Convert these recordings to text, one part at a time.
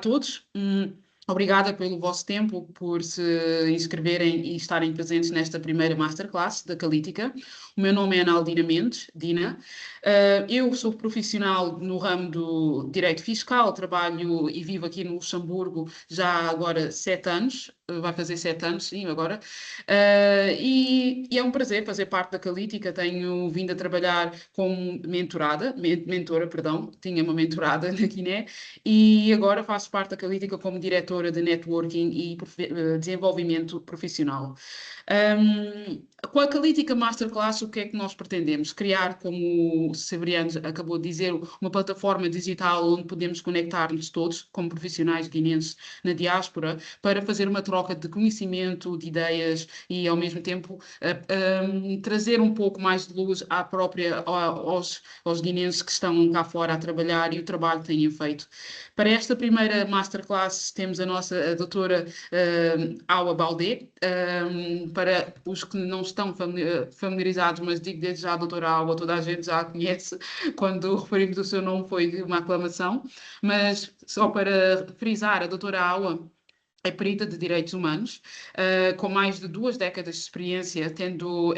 todos. Obrigada pelo vosso tempo, por se inscreverem e estarem presentes nesta primeira Masterclass da Calítica. O meu nome é Analdina Mendes, Dina. Eu sou profissional no ramo do direito fiscal, trabalho e vivo aqui no Luxemburgo já há agora 7 anos, vai fazer 7 anos, sim, agora. E é um prazer fazer parte da Calítica. Tenho vindo a trabalhar como mentora, perdão, tinha uma mentorada na Guiné, e agora faço parte da Calítica como diretora de networking e desenvolvimento profissional. Com a Calítica Masterclass, o que é que nós pretendemos? Criar, como o Severiano acabou de dizer, uma plataforma digital onde podemos conectar-nos todos, como profissionais guineenses na diáspora, para fazer uma troca de conhecimento, de ideias e, ao mesmo tempo, trazer um pouco mais de luz aos guineenses que estão cá fora a trabalhar e o trabalho que têm feito. Para esta primeira Masterclass temos a doutora Awa Baldé. Para os que não estão familiarizados, mas digo desde já a doutora Awa, toda a gente já a conhece, quando referimos o seu nome foi uma aclamação, mas só para frisar, a doutora Awa é perita de direitos humanos, com mais de 2 décadas de experiência, tendo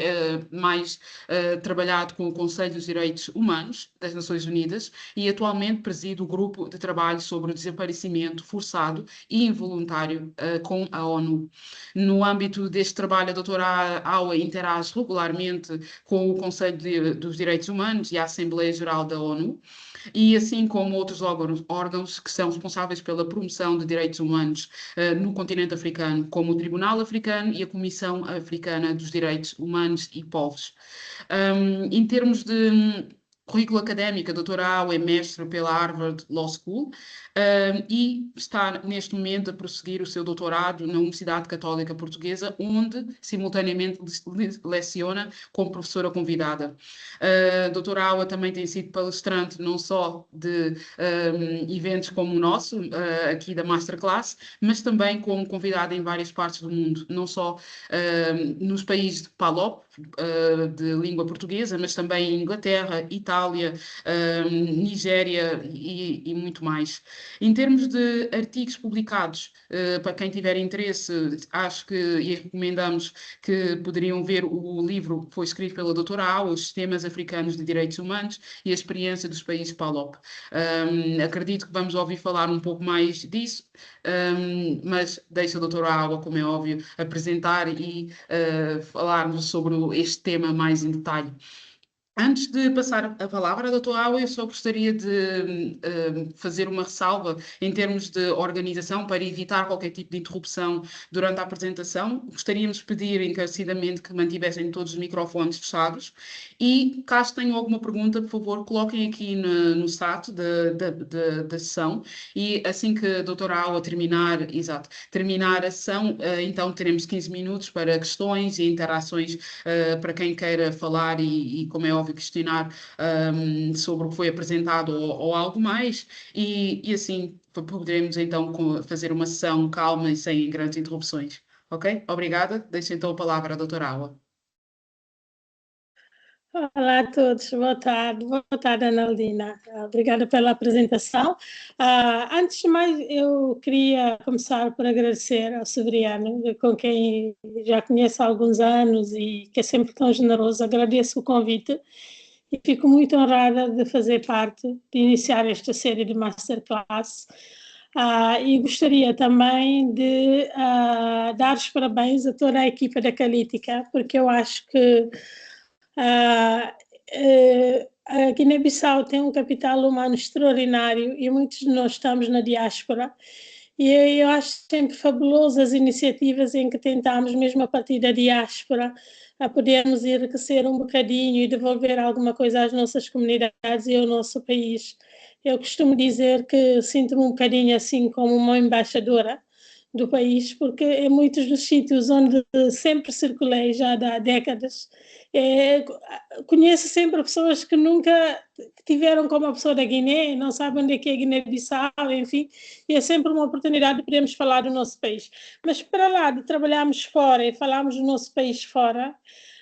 trabalhado com o Conselho dos Direitos Humanos das Nações Unidas e atualmente preside o grupo de trabalho sobre o desaparecimento forçado e involuntário com a ONU. No âmbito deste trabalho, a doutora Awa interage regularmente com o Conselho dos Direitos Humanos e a Assembleia Geral da ONU, e assim como outros órgãos que são responsáveis pela promoção de direitos humanos no continente africano, como o Tribunal Africano e a Comissão Africana dos Direitos Humanos e Povos. Em termos de currículo académico, a doutora Awa é mestre pela Harvard Law School e está neste momento a prosseguir o seu doutorado na Universidade Católica Portuguesa, onde simultaneamente leciona como professora convidada. A doutora Awa também tem sido palestrante não só de eventos como o nosso, aqui da Masterclass, mas também como convidada em várias partes do mundo, não só nos países de PALOP, de língua portuguesa, mas também em Inglaterra, Itália, Nigéria e muito mais. Em termos de artigos publicados, para quem tiver interesse, acho que e recomendamos que poderiam ver o livro que foi escrito pela doutora Awa, Os Sistemas Africanos de Direitos Humanos e a Experiência dos Países PALOP. Acredito que vamos ouvir falar um pouco mais disso, mas deixo a doutora Awa, como é óbvio, apresentar e falar-nos sobre este tema mais em detalhe. Antes de passar a palavra à doutora Awa, eu só gostaria de fazer uma ressalva em termos de organização para evitar qualquer tipo de interrupção durante a apresentação. Gostaríamos de pedir encarecidamente que mantivessem todos os microfones fechados e, caso tenham alguma pergunta, por favor, coloquem aqui no chat da sessão e assim que a doutora Awa terminar a sessão, então teremos 15 minutos para questões e interações para quem queira falar e como é óbvio, questionar sobre o que foi apresentado ou algo mais, e assim poderemos então fazer uma sessão calma e sem grandes interrupções. Ok? Obrigada. Deixo então a palavra à doutora Awa. Olá a todos, boa tarde Analdina, obrigada pela apresentação. Antes de mais, eu queria começar por agradecer ao Severiano, com quem já conheço há alguns anos e que é sempre tão generoso. Agradeço o convite e fico muito honrada de fazer parte, de iniciar esta série de Masterclass. E gostaria também de dar os parabéns a toda a equipa da Calítica, porque eu acho que a Guiné-Bissau tem um capital humano extraordinário e muitos de nós estamos na diáspora, e eu acho sempre fabuloso as iniciativas em que tentamos, mesmo a partir da diáspora, a podermos enriquecer um bocadinho e devolver alguma coisa às nossas comunidades e ao nosso país. Eu costumo dizer que sinto-me um bocadinho assim como uma embaixadora do país, porque em muitos dos sítios onde sempre circulei já há décadas, conheço sempre pessoas que nunca tiveram como a pessoa da Guiné, não sabem onde é que é Guiné-Bissau, enfim, e é sempre uma oportunidade de podermos falar do nosso país. Mas para lá de trabalharmos fora e falarmos do nosso país fora,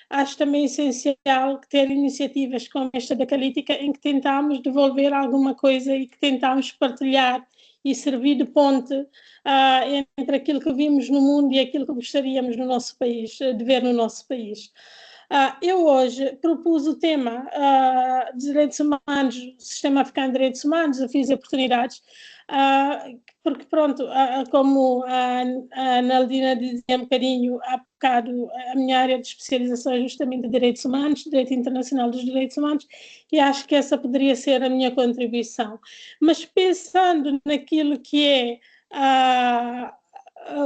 acho também essencial ter iniciativas como esta da Calítica, em que tentamos devolver alguma coisa e que tentamos partilhar e servir de ponte entre aquilo que vimos no mundo e aquilo que gostaríamos no nosso país, de ver no nosso país. Eu hoje propus o tema de direitos humanos, Sistema Africano de Direitos Humanos, Desafios e Oportunidades, porque pronto, como a Naldina dizia um bocadinho há bocado, a minha área de especialização é justamente de direitos humanos, direito internacional dos direitos humanos, e acho que essa poderia ser a minha contribuição. Mas pensando naquilo que é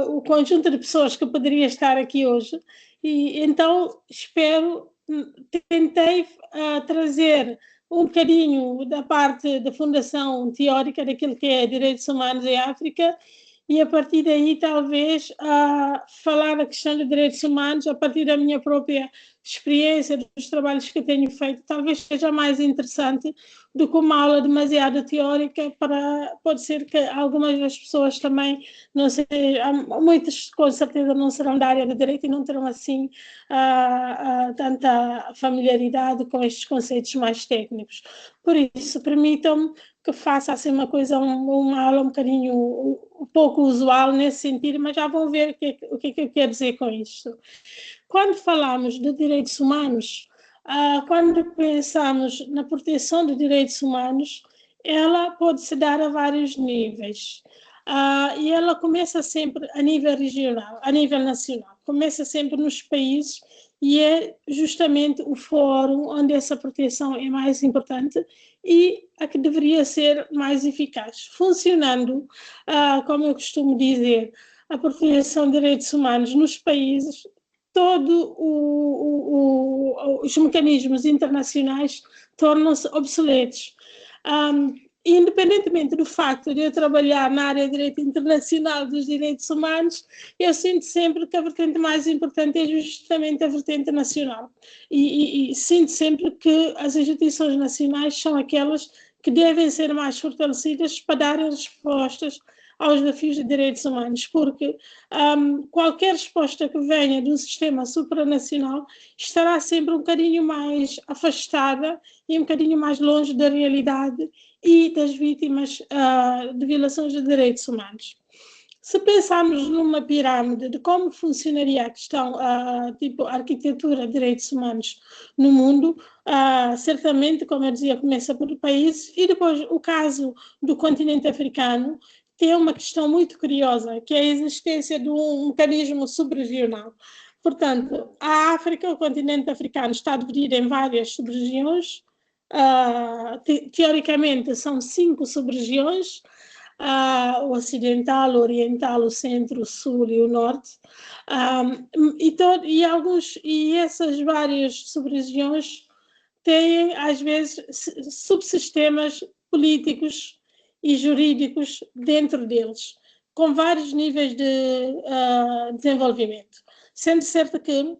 o conjunto de pessoas que poderia estar aqui hoje, e então tentei trazer um bocadinho da parte da fundação teórica daquilo que é direitos humanos em África e a partir daí talvez falar da questão de direitos humanos a partir da minha própria experiência, dos trabalhos que tenho feito, talvez seja mais interessante do que uma aula demasiado teórica pode ser que algumas das pessoas também, não sei, muitas com certeza não serão da área do direito e não terão assim tanta familiaridade com estes conceitos mais técnicos. Por isso, permitam-me que faça assim uma coisa, uma aula um bocadinho um pouco usual nesse sentido, mas já vão ver o que eu quero dizer com isto. Quando falamos de direitos humanos, quando pensamos na proteção de direitos humanos, ela pode se dar a vários níveis. E ela começa sempre a nível regional, a nível nacional. Começa sempre nos países e é justamente o fórum onde essa proteção é mais importante e a que deveria ser mais eficaz. Funcionando, como eu costumo dizer, a proteção de direitos humanos nos países, todos os mecanismos internacionais tornam-se obsoletos. Independentemente do facto de eu trabalhar na área de direito internacional dos direitos humanos, eu sinto sempre que a vertente mais importante é justamente a vertente nacional. E sinto sempre que as instituições nacionais são aquelas que devem ser mais fortalecidas para darem respostas aos desafios de direitos humanos, porque qualquer resposta que venha do sistema supranacional estará sempre um bocadinho mais afastada e um bocadinho mais longe da realidade e das vítimas de violações de direitos humanos. Se pensarmos numa pirâmide de como funcionaria a questão, tipo a arquitetura de direitos humanos no mundo, certamente, como eu dizia, começa por países e depois o caso do continente africano tem uma questão muito curiosa, que é a existência de um mecanismo subregional. Portanto, a África, o continente africano, está dividido em várias sub-regiões. Teoricamente, são 5 sub-regiões, o ocidental, o oriental, o centro, o sul e o norte. E essas várias sub-regiões têm, às vezes, subsistemas políticos e jurídicos dentro deles, com vários níveis de desenvolvimento. Sendo certo que,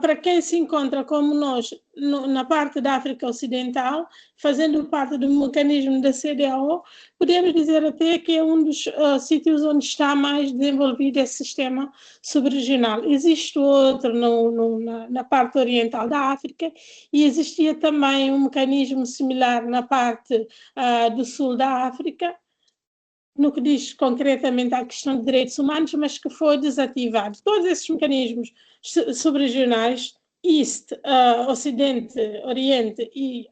para quem se encontra como nós na parte da África Ocidental, fazendo parte do mecanismo da CEDEAO, podemos dizer até que é um dos sítios onde está mais desenvolvido esse sistema subregional. Existe outro na parte oriental da África e existia também um mecanismo similar na parte do sul da África, no que diz concretamente à questão de direitos humanos, mas que foi desativado. Todos esses mecanismos subregionais, East, Ocidente, Oriente e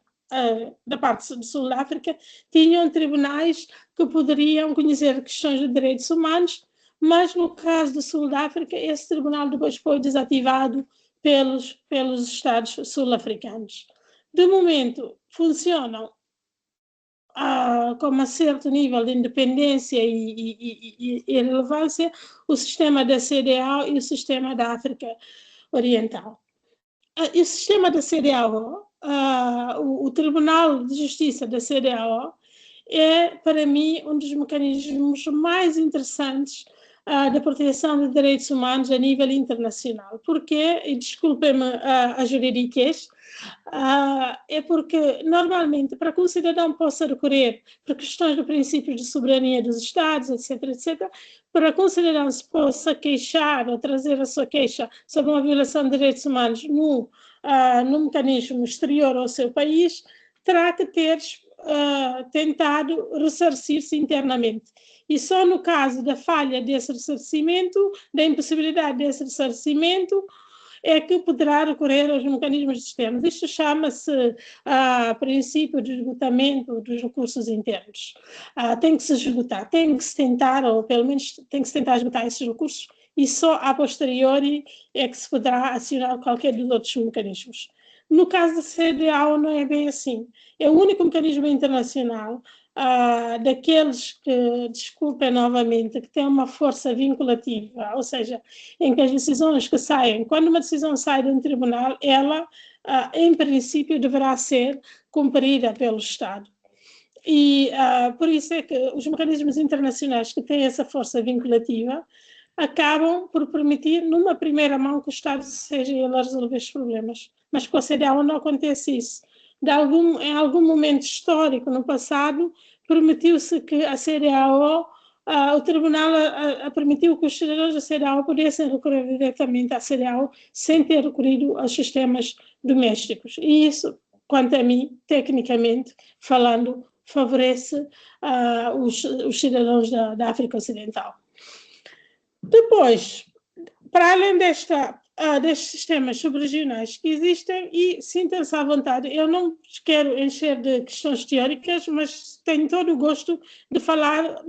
da parte do sul da África, tinham tribunais que poderiam conhecer questões de direitos humanos, mas no caso do sul da África, esse tribunal depois foi desativado pelos Estados sul-africanos. De momento, funcionam com um certo nível de independência e relevância o sistema da CEDEAO e o sistema da África Oriental. E o sistema da CEDEAO, o Tribunal de Justiça da CEDEAO, é, para mim, um dos mecanismos mais interessantes da proteção de direitos humanos a nível internacional. Porquê? E desculpem-me a juridiquez, é porque, normalmente, para que um cidadão possa recorrer por questões de princípios de soberania dos Estados, etc., para que um cidadão se possa queixar ou trazer a sua queixa sobre uma violação de direitos humanos no mecanismo exterior ao seu país, terá que ter tentado ressarcir-se internamente. E só no caso da falha desse ressarcimento, da impossibilidade desse ressarcimento, é que poderá recorrer aos mecanismos externos. Isto chama-se princípio de esgotamento dos recursos internos. Tem que se esgotar, tem que se tentar, ou pelo menos tem que se tentar esgotar esses recursos, e só a posteriori é que se poderá acionar qualquer dos outros mecanismos. No caso da CEDEAO não é bem assim. É o único mecanismo internacional daqueles que, desculpem novamente, que tem uma força vinculativa, ou seja, em que as decisões que saem, quando uma decisão sai de um tribunal, ela, em princípio, deverá ser cumprida pelo Estado. E por isso é que os mecanismos internacionais que têm essa força vinculativa acabam por permitir, numa primeira mão, que o Estado seja ele a resolver os problemas. Mas com a CEDEAO não acontece isso. Em algum momento histórico no passado, permitiu-se que a CEDEAO, o tribunal permitiu que os cidadãos da CEDEAO pudessem recorrer diretamente à CEDEAO sem ter recorrido aos sistemas domésticos. E isso, quanto a mim, tecnicamente falando, favorece os cidadãos da África Ocidental. Depois, para além destes sistemas subregionais que existem, e sintam-se à vontade, eu não quero encher de questões teóricas, mas tenho todo o gosto de falar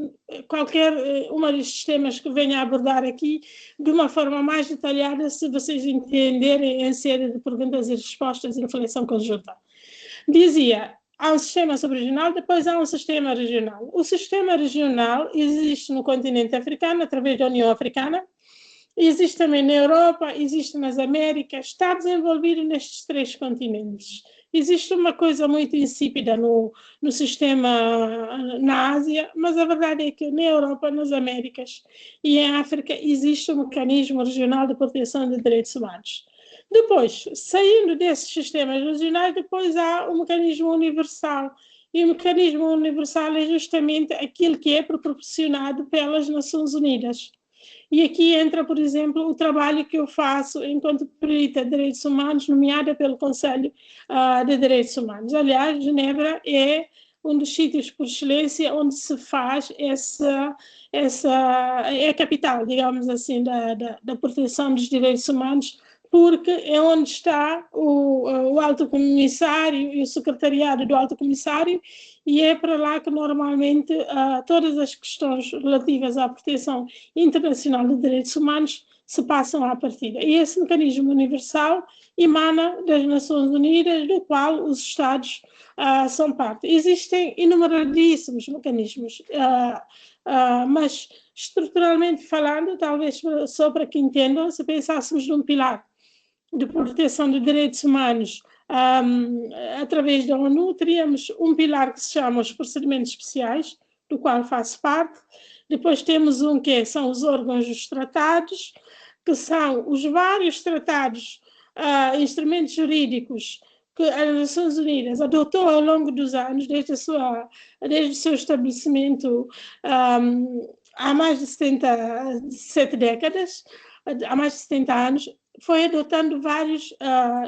qualquer uma destes temas que venha a abordar aqui de uma forma mais detalhada, se vocês entenderem em série de perguntas e respostas e reflexão conjunta. Dizia, há um sistema subregional, depois há um sistema regional. O sistema regional existe no continente africano, através da União Africana, existe também na Europa, existe nas Américas, está desenvolvido nestes 3 continentes. Existe uma coisa muito insípida no sistema na Ásia, mas a verdade é que na Europa, nas Américas e em África existe um mecanismo regional de proteção de direitos humanos. Depois, saindo desses sistemas regionais, depois há o mecanismo universal. E o mecanismo universal é justamente aquilo que é proporcionado pelas Nações Unidas. E aqui entra, por exemplo, o trabalho que eu faço enquanto perita de direitos humanos, nomeada pelo Conselho de Direitos Humanos. Aliás, Genebra é um dos sítios por excelência onde se faz é a capital, digamos assim, da proteção dos direitos humanos, porque é onde está o Alto Comissário e o Secretariado do Alto Comissário, e é para lá que normalmente todas as questões relativas à proteção internacional de direitos humanos se passam à partida. E esse mecanismo universal emana das Nações Unidas, do qual os Estados são parte. Existem inumeradíssimos mecanismos, mas estruturalmente falando, talvez só para que entendam, se pensássemos num pilar de proteção de direitos humanos através da ONU, teríamos um pilar que se chama os procedimentos especiais, do qual faço parte. Depois temos um que são os órgãos dos tratados, que são os vários tratados, instrumentos jurídicos que as Nações Unidas adotou ao longo dos anos, desde o seu estabelecimento há mais de 7 décadas, há mais de 70 anos, foi adotando vários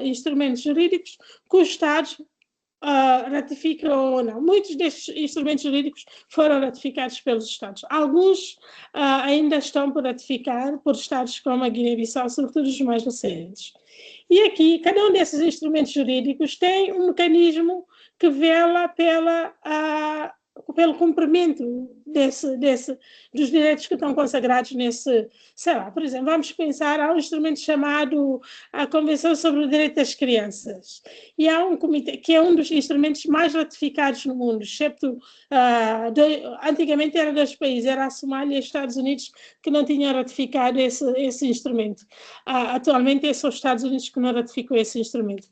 instrumentos jurídicos que os Estados ratificam ou não. Muitos destes instrumentos jurídicos foram ratificados pelos Estados. Alguns ainda estão por ratificar por Estados como a Guiné-Bissau, sobretudo os mais recentes. E aqui, cada um desses instrumentos jurídicos tem um mecanismo que vela pelo cumprimento dos direitos que estão consagrados nesse, sei lá, por exemplo, vamos pensar, há um instrumento chamado a Convenção sobre o Direito das Crianças, e há um comitê que é um dos instrumentos mais ratificados no mundo, excepto, antigamente era 2 países, era a Somália e os Estados Unidos, que não tinham ratificado esse instrumento. Atualmente é só os Estados Unidos que não ratificam esse instrumento.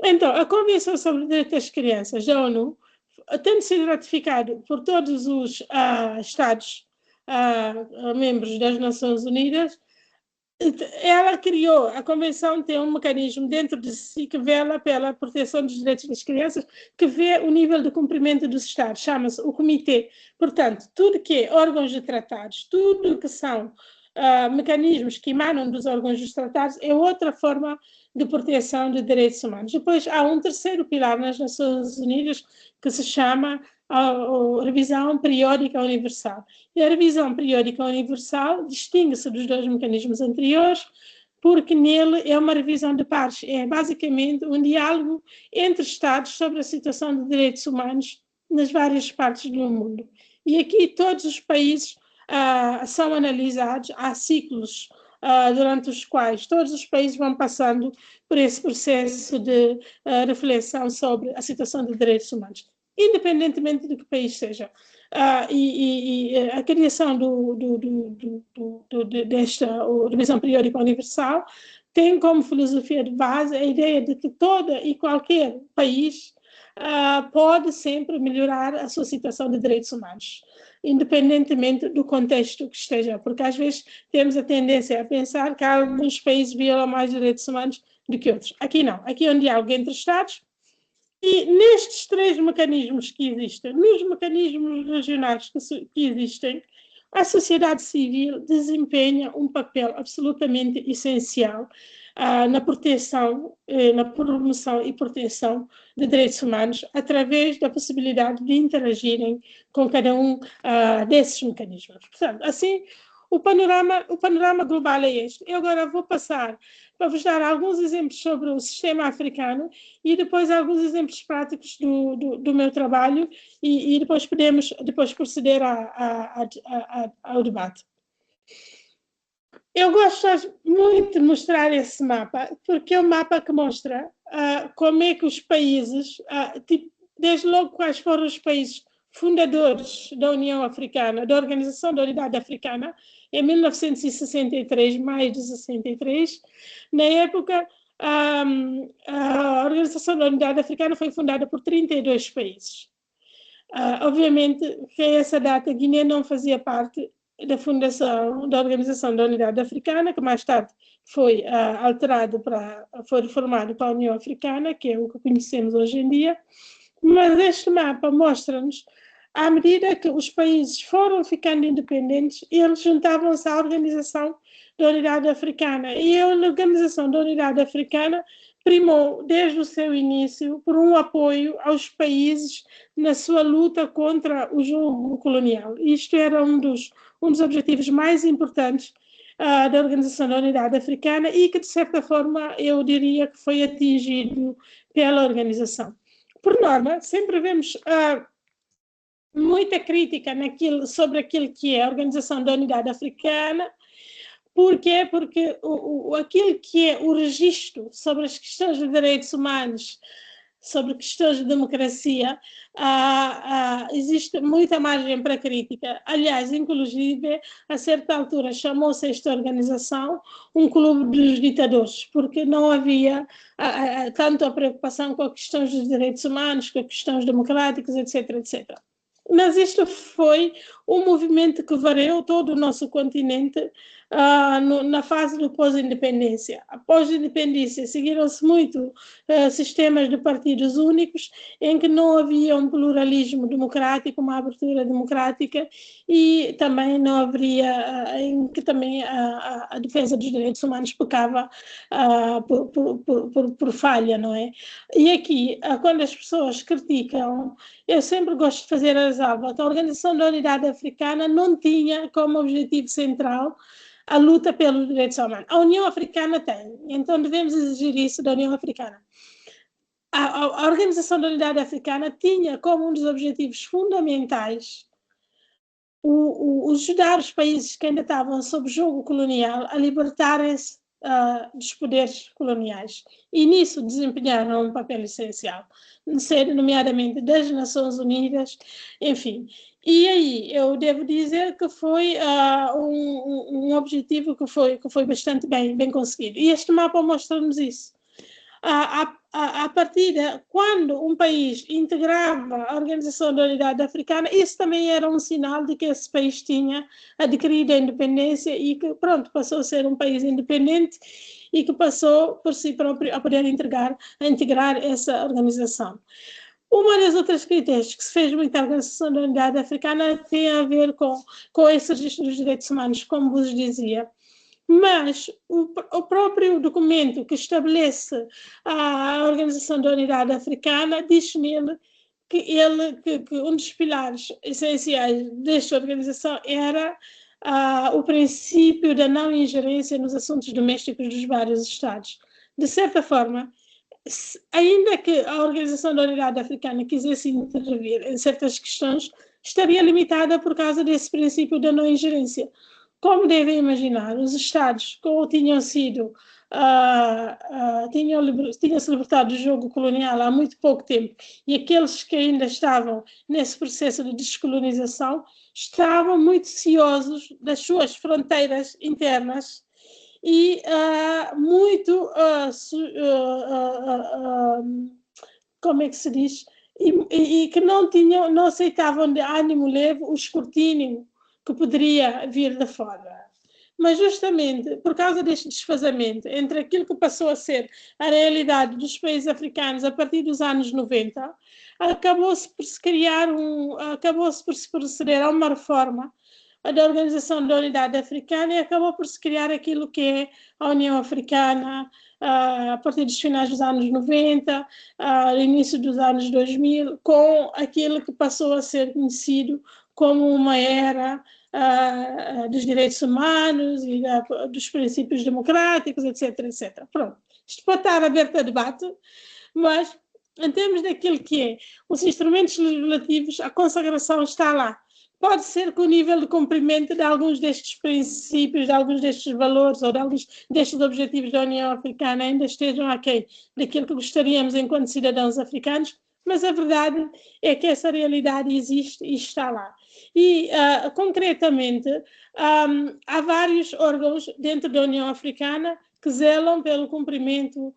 Então, a Convenção sobre o Direito das Crianças, da ONU, tendo sido ratificado por todos os Estados membros das Nações Unidas, ela criou, a Convenção tem um mecanismo dentro de si que vela pela proteção dos direitos das crianças, que vê o nível de cumprimento dos Estados, chama-se o Comitê. Portanto, tudo que é órgãos de tratados, tudo que são mecanismos que emanam dos órgãos dos tratados, é outra forma de proteção de direitos humanos. Depois há um terceiro pilar nas Nações Unidas que se chama a revisão periódica universal. E a revisão periódica universal distingue-se dos dois mecanismos anteriores, porque nele é uma revisão de pares, é basicamente um diálogo entre Estados sobre a situação de direitos humanos nas várias partes do mundo. E aqui todos os países são analisados, há ciclos durante os quais todos os países vão passando por esse processo de reflexão sobre a situação de direitos humanos, independentemente de que país seja. E a criação desta revisão periódica universal tem como filosofia de base a ideia de que todo e qualquer país pode sempre melhorar a sua situação de direitos humanos, independentemente do contexto que esteja, porque às vezes temos a tendência a pensar que alguns países violam mais direitos humanos do que outros. Aqui não, aqui é um diálogo entre Estados. E nestes três mecanismos que existem, nos mecanismos regionais que existem, a sociedade civil desempenha um papel absolutamente essencial na proteção, na promoção e proteção de direitos humanos através da possibilidade de interagirem com cada um desses mecanismos. Portanto, assim, o panorama global é este. Eu agora vou passar para vos dar alguns exemplos sobre o sistema africano e depois alguns exemplos práticos do meu trabalho e depois podemos proceder ao debate. Eu gosto muito de mostrar esse mapa, porque é um mapa que mostra como é que os países, desde logo quais foram os países fundadores da União Africana, da Organização da Unidade Africana, em 1963, maio de 63. Na época, a Organização da Unidade Africana foi fundada por 32 países. Obviamente, que a essa data, Guiné não fazia parte da fundação da Organização da Unidade Africana, que mais tarde foi foi reformado para a União Africana, que é o que conhecemos hoje em dia. Mas este mapa mostra-nos, à medida que os países foram ficando independentes, eles juntavam-se à Organização da Unidade Africana. E a Organização da Unidade Africana primou, desde o seu início, por um apoio aos países na sua luta contra o jogo colonial. Isto era um dos objetivos mais importantes da Organização da Unidade Africana e que, de certa forma, eu diria que foi atingido pela organização. Por norma, sempre vemos muita crítica sobre aquilo que é a Organização da Unidade Africana. Por quê? Porque aquilo que é o registro sobre as questões de direitos humanos, sobre questões de democracia, existe muita margem para crítica. Aliás, inclusive, a certa altura chamou-se esta organização um clube dos ditadores, porque não havia tanto a preocupação com as questões dos direitos humanos, com as questões democráticas, etc, etc. Mas isto foi um movimento que varreu todo o nosso continente na fase do pós-independência. Após a independência, seguiram-se muito sistemas de partidos únicos, em que não havia um pluralismo democrático, uma abertura democrática, e também não haveria, em que também a defesa dos direitos humanos pecava por falha, não é? E aqui, quando as pessoas criticam, eu sempre gosto de fazer a ressalva que a Organização da Unidade Africana não tinha como objetivo central a luta pelos direitos humanos. A União Africana tem, então devemos exigir isso da União Africana. A Organização da Unidade Africana tinha como um dos objetivos fundamentais ajudar os países que ainda estavam sob jogo colonial a libertarem-se dos poderes coloniais. E nisso desempenharam um papel essencial, nomeadamente das Nações Unidas, enfim. E aí eu devo dizer que foi um objetivo que foi bastante bem conseguido. E este mapa mostra-nos isso. A partida, quando um país integrava a Organização da Unidade Africana, isso também era um sinal de que esse país tinha adquirido a independência e que, pronto, passou a ser um país independente e que passou por si próprio a poder integrar essa organização. Uma das outras críticas que se fez muito à Organização da Unidade Africana tem a ver com esse registro dos direitos humanos, como vos dizia. Mas o próprio documento que estabelece a Organização da Unidade Africana diz nele que um dos pilares essenciais desta organização era o princípio da não ingerência nos assuntos domésticos dos vários Estados. De certa forma, ainda que a Organização da Unidade Africana quisesse intervir em certas questões, estaria limitada por causa desse princípio da não ingerência. Como devem imaginar, os Estados, como tinham sido, tinham-se libertado do jogo colonial há muito pouco tempo, e aqueles que ainda estavam nesse processo de descolonização estavam muito ciosos das suas fronteiras internas e muito, como é que se diz, e que não aceitavam de ânimo leve o escrutínio que poderia vir de fora. Mas justamente por causa deste desfazamento entre aquilo que passou a ser a realidade dos países africanos a partir dos anos 90, acabou-se por se proceder a uma reforma da Organização da Unidade Africana e acabou por se criar aquilo que é a União Africana a partir dos finais dos anos 90, no início dos anos 2000, com aquilo que passou a ser conhecido como uma era dos direitos humanos e dos princípios democráticos, etc, etc. Pronto, isto pode estar aberto a debate, mas em termos daquilo que é os instrumentos legislativos, a consagração está lá. Pode ser que o nível de cumprimento de alguns destes princípios, de alguns destes valores ou de alguns destes objetivos da União Africana ainda estejam aquém daquilo que gostaríamos enquanto cidadãos africanos, mas a verdade é que essa realidade existe e está lá. E, concretamente, há vários órgãos dentro da União Africana que zelam pelo cumprimento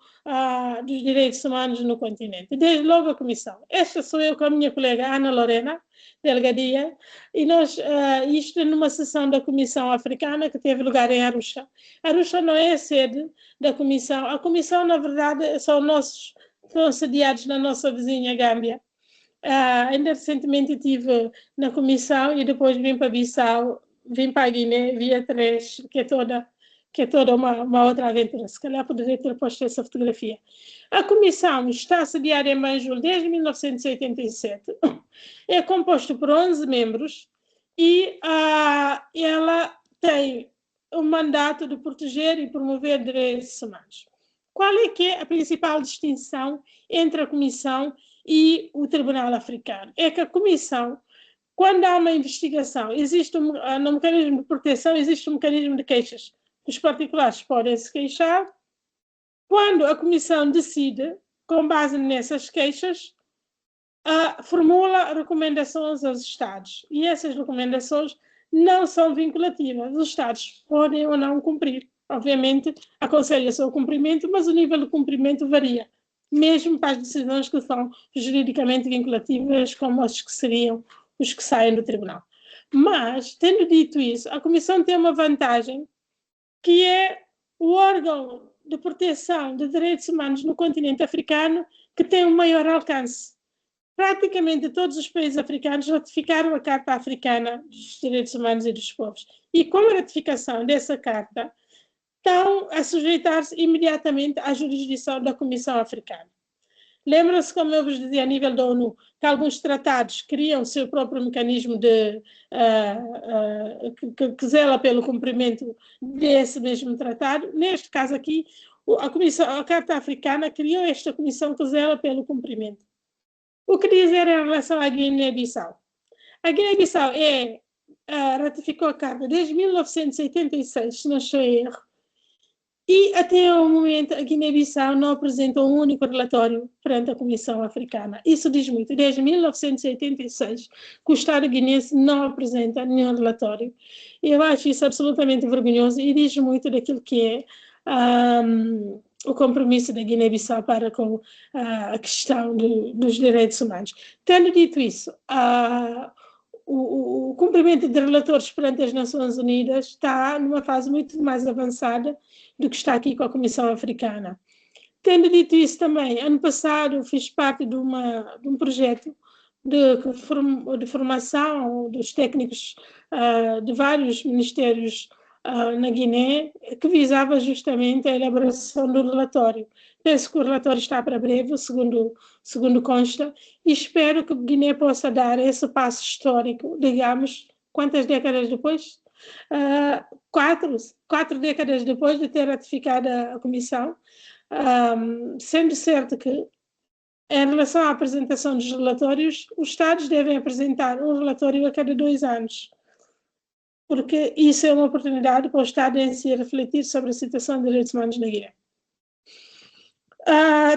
dos direitos humanos no continente. Desde logo a Comissão. Esta sou eu com a minha colega Ana Lorena Delgadia, e nós, isto numa sessão da Comissão Africana que teve lugar em Arusha. Arusha não é a sede da Comissão. A Comissão, na verdade, estão sediados na nossa vizinha Gâmbia. Ainda recentemente estive na Comissão e depois vim para Bissau, vim para a Guiné, via 3, que é toda uma outra aventura. Se calhar poderia ter posto essa fotografia. A Comissão está sediada em Banjul desde 1987, é composto por 11 membros e ela tem o mandato de proteger e promover direitos humanos. Qual é que é a principal distinção entre a Comissão e o Tribunal Africano? É que a Comissão, quando há uma investigação, existe no mecanismo de proteção, existe um mecanismo de queixas. Os particulares podem se queixar. Quando a Comissão decide, com base nessas queixas, formula recomendações aos Estados. E essas recomendações não são vinculativas. Os Estados podem ou não cumprir. Obviamente, aconselha-se o cumprimento, mas o nível de cumprimento varia, mesmo para as decisões que são juridicamente vinculativas, como as que seriam os que saem do tribunal. Mas, tendo dito isso, a Comissão tem uma vantagem, que é o órgão de proteção de direitos humanos no continente africano que tem um maior alcance. Praticamente todos os países africanos ratificaram a Carta Africana dos Direitos Humanos e dos Povos. E com a ratificação dessa carta, estão a sujeitar-se imediatamente à jurisdição da Comissão Africana. Lembram-se, como eu vos dizia, a nível da ONU, que alguns tratados criam o seu próprio mecanismo que zela pelo cumprimento desse mesmo tratado. Neste caso aqui, a Carta Africana criou esta comissão que zela pelo cumprimento. O que dizer em relação à Guiné-Bissau? A Guiné-Bissau ratificou a Carta desde 1986, se não estou em erro, e até o momento a Guiné-Bissau não apresentou um único relatório perante a Comissão Africana. Isso diz muito. Desde 1986 que o Estado guinense não apresenta nenhum relatório. Eu acho isso absolutamente vergonhoso e diz muito daquilo que é o compromisso da Guiné-Bissau para com a questão dos direitos humanos. Tendo dito isso, o cumprimento de relatores perante as Nações Unidas está numa fase muito mais avançada do que está aqui com a Comissão Africana. Tendo dito isso também, ano passado fiz parte de um projeto de formação dos técnicos de vários ministérios na Guiné, que visava justamente a elaboração do relatório. Penso que o relatório está para breve, segundo consta, e espero que Guiné possa dar esse passo histórico, digamos, quantas décadas depois? Quatro décadas depois de ter ratificado a Comissão, sendo certo que, em relação à apresentação dos relatórios, os Estados devem apresentar um relatório a cada 2 anos, porque isso é uma oportunidade para o Estado em si refletir sobre a situação de direitos humanos na Guiné.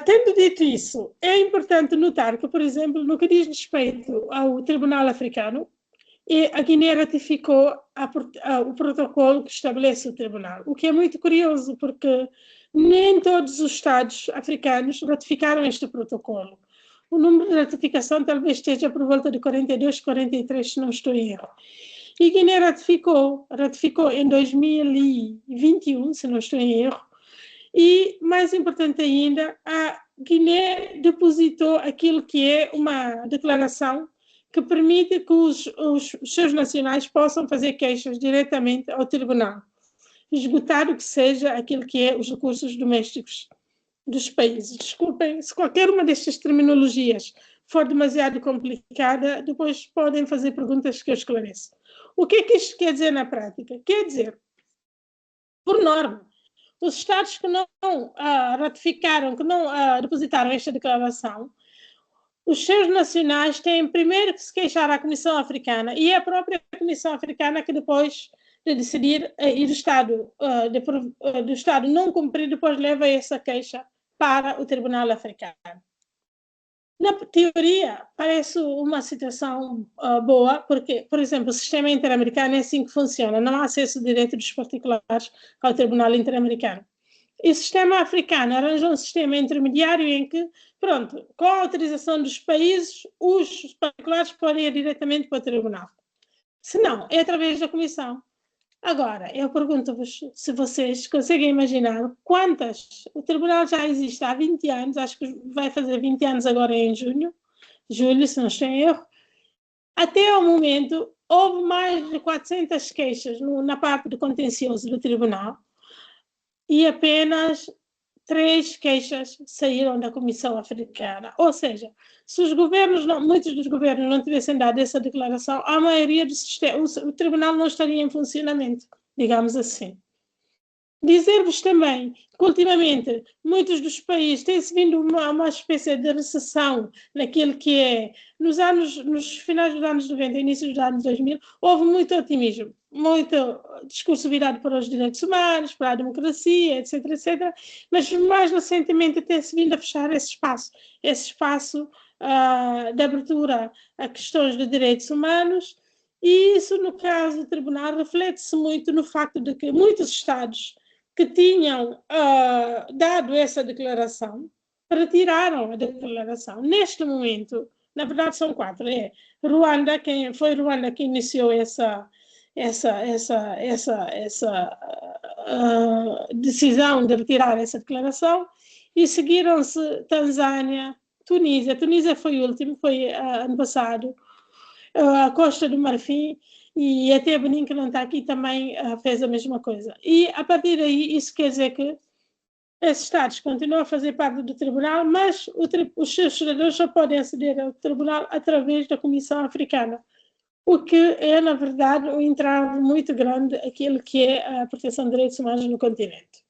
Tendo dito isso, é importante notar que, por exemplo, no que diz respeito ao Tribunal Africano, a Guiné ratificou o protocolo que estabelece o tribunal, o que é muito curioso, porque nem todos os Estados africanos ratificaram este protocolo. O número de ratificação talvez esteja por volta de 42, 43, se não estou em erro. E Guiné ratificou em 2021, se não estou em erro, e, mais importante ainda, a Guiné depositou aquilo que é uma declaração que permite que os seus nacionais possam fazer queixas diretamente ao tribunal, esgotar o que seja aquilo que é os recursos domésticos dos países. Desculpem, se qualquer uma destas terminologias for demasiado complicada, depois podem fazer perguntas que eu esclareço. O que é que isto quer dizer na prática? Quer dizer, por norma, os Estados que não ratificaram, que não depositaram esta declaração, os seus nacionais têm primeiro que se queixar à Comissão Africana, e é a própria Comissão Africana que depois de decidir e do Estado não cumprir, depois leva essa queixa para o Tribunal Africano. Na teoria, parece uma situação boa, porque, por exemplo, o sistema interamericano é assim que funciona, não há acesso direto dos particulares ao Tribunal Interamericano. E o sistema africano arranjou um sistema intermediário em que, pronto, com a autorização dos países, os particulares podem ir diretamente para o tribunal. Se não, é através da Comissão. Agora, eu pergunto-vos se vocês conseguem imaginar quantas... O tribunal já existe há 20 anos, acho que vai fazer 20 anos agora em julho, se não estou em erro. Até ao momento, houve mais de 400 queixas na parte do contencioso do tribunal, e apenas 3 queixas saíram da Comissão Africana. Ou seja, se os governos, muitos dos governos não tivessem dado essa declaração, a maioria do sistema, o tribunal não estaria em funcionamento, digamos assim. Dizer-vos também que, ultimamente, muitos dos países têm-se vindo uma espécie de recessão naquilo que é, nos finais dos anos 90 e início dos anos 2000, houve muito otimismo, muito discurso virado para os direitos humanos, para a democracia, etc., etc., mas mais recentemente tem-se vindo a fechar esse espaço de abertura a questões de direitos humanos, e isso, no caso do tribunal, reflete-se muito no facto de que muitos Estados que tinham dado essa declaração retiraram a declaração. Neste momento, na verdade são 4, Ruanda, foi Ruanda que iniciou essa decisão de retirar essa declaração, e seguiram-se Tanzânia, Tunísia. Tunísia foi o último, foi ano passado, a Costa do Marfim, e até Benin, que não está aqui, também fez a mesma coisa. E, a partir daí, isso quer dizer que esses Estados continuam a fazer parte do tribunal, mas os seus cidadãos só podem aceder ao tribunal através da Comissão Africana, o que é, na verdade, um entrave muito grande àquilo que é a proteção de direitos humanos no continente.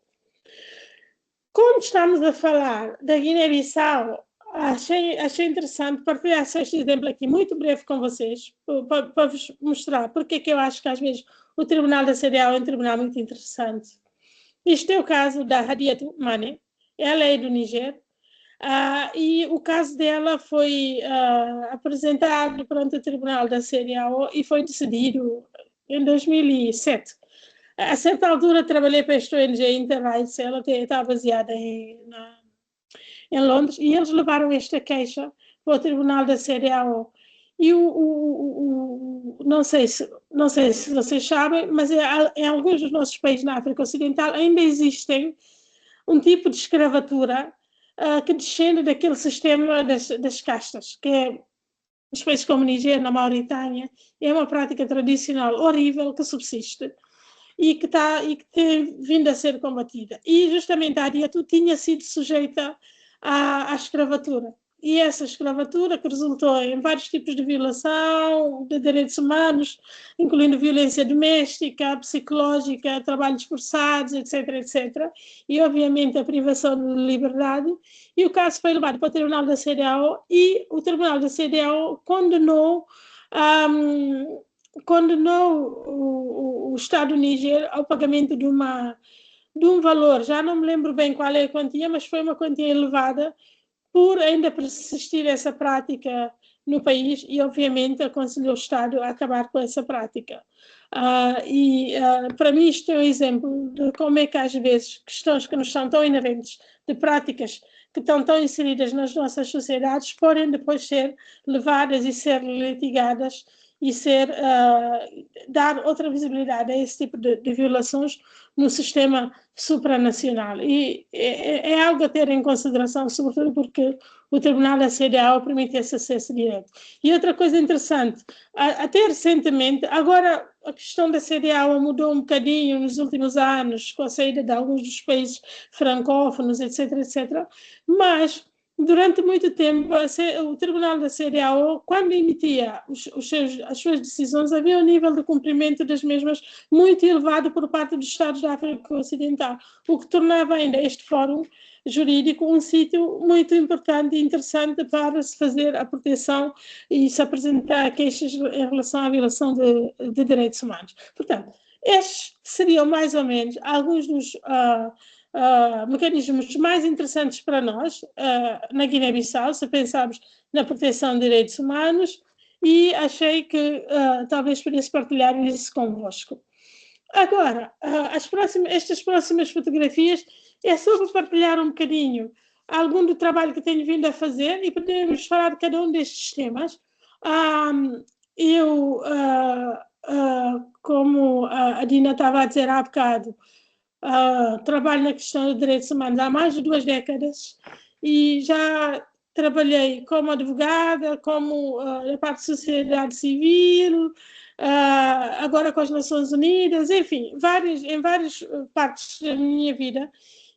Quando estamos a falar da Guiné-Bissau, achei interessante partilhar este exemplo aqui, muito breve com vocês, para vos mostrar porque é que eu acho que, às vezes, o Tribunal da CEDEAO é um tribunal muito interessante. Este é o caso da Hadiatou Mané, ela é do Níger, e o caso dela foi apresentado perante o Tribunal da CEDEAO e foi decidido em 2007. A certa altura trabalhei para esta ONG Interrights, ela está baseada em Londres, e eles levaram esta queixa para o Tribunal da CEDEAO. E não sei se vocês sabem, mas em alguns dos nossos países na África Ocidental ainda existem um tipo de escravatura que descende daquele sistema das castas, que é nos países como Niger, na Mauritânia, é uma prática tradicional horrível que subsiste e que tem vindo a ser combatida. E justamente a Ariatu tinha sido sujeita à escravatura. E essa escravatura que resultou em vários tipos de violação de direitos humanos, incluindo violência doméstica, psicológica, trabalhos forçados, etc., etc. E, obviamente, a privação de liberdade. E o caso foi levado para o Tribunal da CEDEAO e o Tribunal da CEDEAO condenou o Estado do Níger ao pagamento de um valor, já não me lembro bem qual é a quantia, mas foi uma quantia elevada por ainda persistir essa prática no país e, obviamente, aconselhou o Estado a acabar com essa prática. Para mim isto é um exemplo de como é que às vezes questões que nos são tão inerentes, de práticas que estão tão inseridas nas nossas sociedades, podem depois ser levadas e ser litigadas e dar outra visibilidade a esse tipo de violações no sistema supranacional. E é algo a ter em consideração, sobretudo porque o Tribunal da CEDEAO permite esse acesso direto. E outra coisa interessante, até recentemente, agora a questão da CEDEAO mudou um bocadinho nos últimos anos, com a saída de alguns dos países francófonos, etc., etc., mas durante muito tempo, o Tribunal da CEDEAO, quando emitia as suas decisões, havia um nível de cumprimento das mesmas muito elevado por parte dos Estados da África Ocidental, o que tornava ainda este fórum jurídico um sítio muito importante e interessante para se fazer a proteção e se apresentar queixas em relação à violação de direitos humanos. Portanto, estes seriam mais ou menos alguns dos mecanismos mais interessantes para nós na Guiné-Bissau, se pensarmos na proteção de direitos humanos, e achei que talvez pudesse partilhar isso convosco. Agora, estas próximas fotografias é sobre partilhar um bocadinho algum do trabalho que tenho vindo a fazer e podemos falar de cada um destes temas. Como a Dina estava a dizer há bocado, trabalho na questão dos direitos humanos há mais de 2 décadas e já trabalhei como advogada, como na parte de sociedade civil, agora com as Nações Unidas, enfim, em várias partes da minha vida.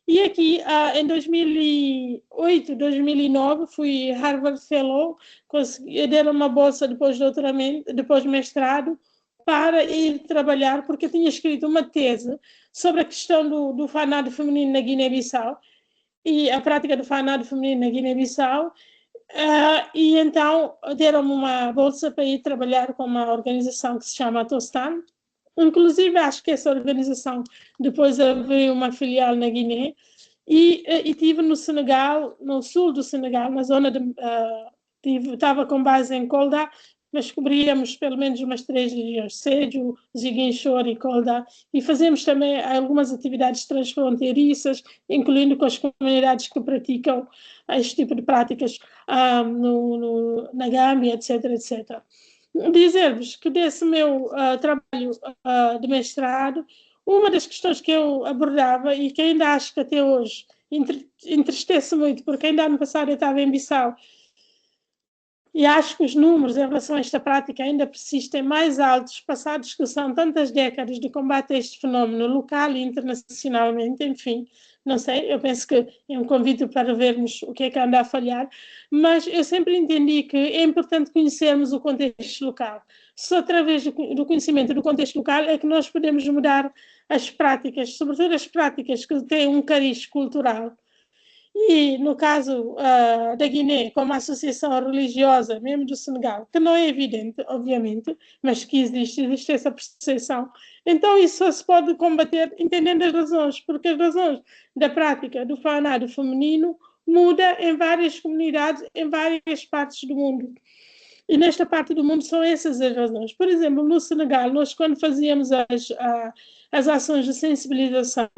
E aqui, em 2008, 2009, fui Harvard Fellow, deram uma bolsa depois de mestrado, para ir trabalhar, porque eu tinha escrito uma tese sobre a questão do fanado feminino na Guiné-Bissau e a prática do fanado feminino na Guiné-Bissau, e então deram-me uma bolsa para ir trabalhar com uma organização que se chama Tostan. Inclusive, acho que essa organização depois abriu uma filial na Guiné, e estive no Senegal, no sul do Senegal, na zona estava com base em Kolda, mas cobríamos pelo menos umas 3 regiões, Sédhiou, Ziguinchor e Kolda, e fazemos também algumas atividades transfronteiriças, incluindo com as comunidades que praticam este tipo de práticas na Gâmbia, etc., etc. Dizer-vos que desse meu trabalho de mestrado, uma das questões que eu abordava e que ainda acho que até hoje entristece muito, porque ainda ano passado eu estava em Bissau e acho que os números em relação a esta prática ainda persistem mais altos, passados que são tantas décadas de combate a este fenómeno local e internacionalmente, enfim, não sei, eu penso que é um convite para vermos o que é que anda a falhar, mas eu sempre entendi que é importante conhecermos o contexto local. Só através do conhecimento do contexto local é que nós podemos mudar as práticas, sobretudo as práticas que têm um cariz cultural. E no caso da Guiné, como associação religiosa, mesmo do Senegal, que não é evidente, obviamente, mas que existe essa percepção, então isso só se pode combater entendendo as razões, porque as razões da prática do fanado feminino muda em várias comunidades, em várias partes do mundo. E nesta parte do mundo são essas as razões. Por exemplo, no Senegal, nós quando fazíamos as ações de sensibilização,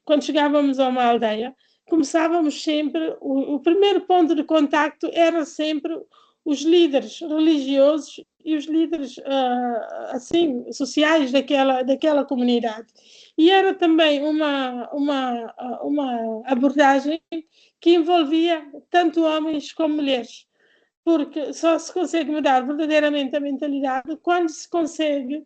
quando chegávamos a uma aldeia, começávamos sempre, o primeiro ponto de contacto era sempre os líderes religiosos e os líderes assim, sociais daquela comunidade. E era também uma abordagem que envolvia tanto homens como mulheres, porque só se consegue mudar verdadeiramente a mentalidade quando se consegue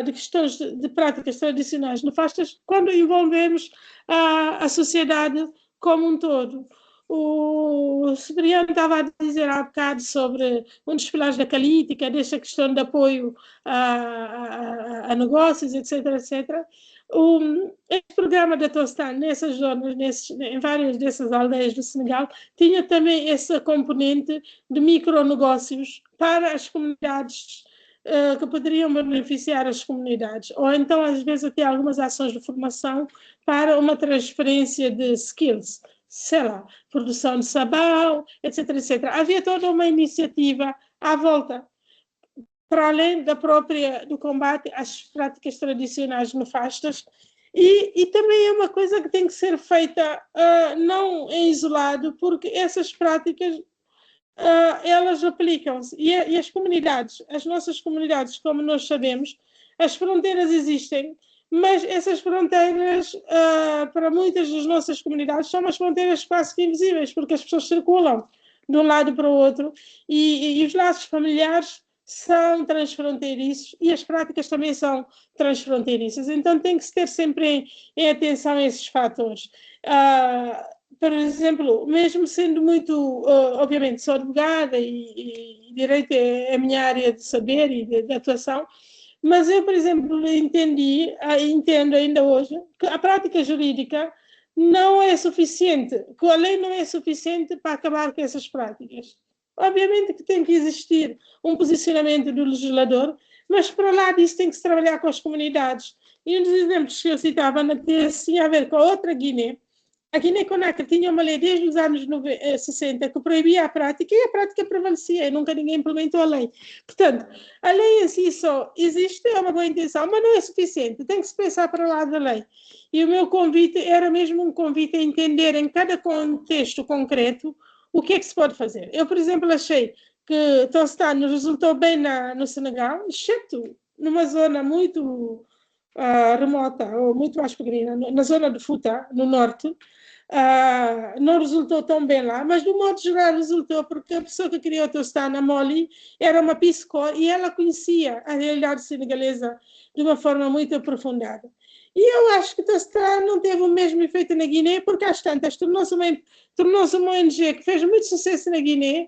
de questões de práticas tradicionais nefastas, quando envolvemos a sociedade como um todo. O Cipriano estava a dizer há bocado sobre um dos pilares da calítica, desta questão de apoio a negócios, etc, etc. Este programa da Tostan, nessas zonas, em várias dessas aldeias do Senegal, tinha também essa componente de micronegócios para as comunidades que poderiam beneficiar as comunidades, ou então às vezes até algumas ações de formação para uma transferência de skills, sei lá, produção de sabão, etc, etc. Havia toda uma iniciativa à volta, para além do combate às práticas tradicionais nefastas, e também é uma coisa que tem que ser feita não em isolado, porque essas práticas elas aplicam-se, e as comunidades, as nossas comunidades, como nós sabemos, as fronteiras existem, mas essas fronteiras, para muitas das nossas comunidades, são umas fronteiras quase que invisíveis, porque as pessoas circulam de um lado para o outro, e os laços familiares são transfronteiriços, e as práticas também são transfronteiriças, então tem que se ter sempre em atenção a esses fatores. Por exemplo, mesmo sendo muito, obviamente, sou advogada e direito é a minha área de saber e de atuação, mas eu, por exemplo, entendo ainda hoje que a prática jurídica não é suficiente, que a lei não é suficiente para acabar com essas práticas. Obviamente que tem que existir um posicionamento do legislador, mas para lá disso tem que se trabalhar com as comunidades. E um dos exemplos que eu citava tinha a ver com a outra Guiné. A Guiné-Conakry tinha uma lei desde os anos 60 que proibia a prática, e a prática prevalecia, e nunca ninguém implementou a lei. Portanto, a lei em si só existe, é uma boa intenção, mas não é suficiente, tem que se pensar para lá da lei. E o meu convite era mesmo um convite a entender em cada contexto concreto o que é que se pode fazer. Eu, por exemplo, achei que Tostan resultou bem no Senegal, exceto numa zona muito remota, ou muito mais pequenina, na zona de Futa, no norte. Não resultou tão bem lá, mas do modo geral resultou, porque a pessoa que criou o Tostan, a Molly, era uma Peace Corps e ela conhecia a realidade senegalesa de uma forma muito aprofundada. E eu acho que o Tostan não teve o mesmo efeito na Guiné, porque às tantas tornou-se uma ONG que fez muito sucesso na Guiné,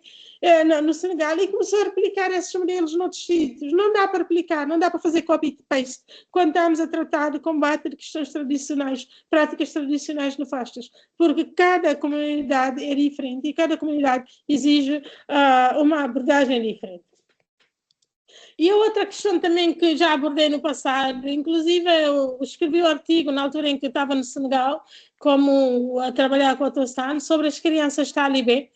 no Senegal, e começou a replicar esses modelos noutros sítios. Não dá para replicar, não dá para fazer copy-paste quando estamos a tratar de combate de questões tradicionais, práticas tradicionais nefastas, porque cada comunidade é diferente e cada comunidade exige uma abordagem diferente. E a outra questão também que já abordei no passado, inclusive eu escrevi um artigo na altura em que eu estava no Senegal, como a trabalhar com a Tostan, sobre as crianças talibé,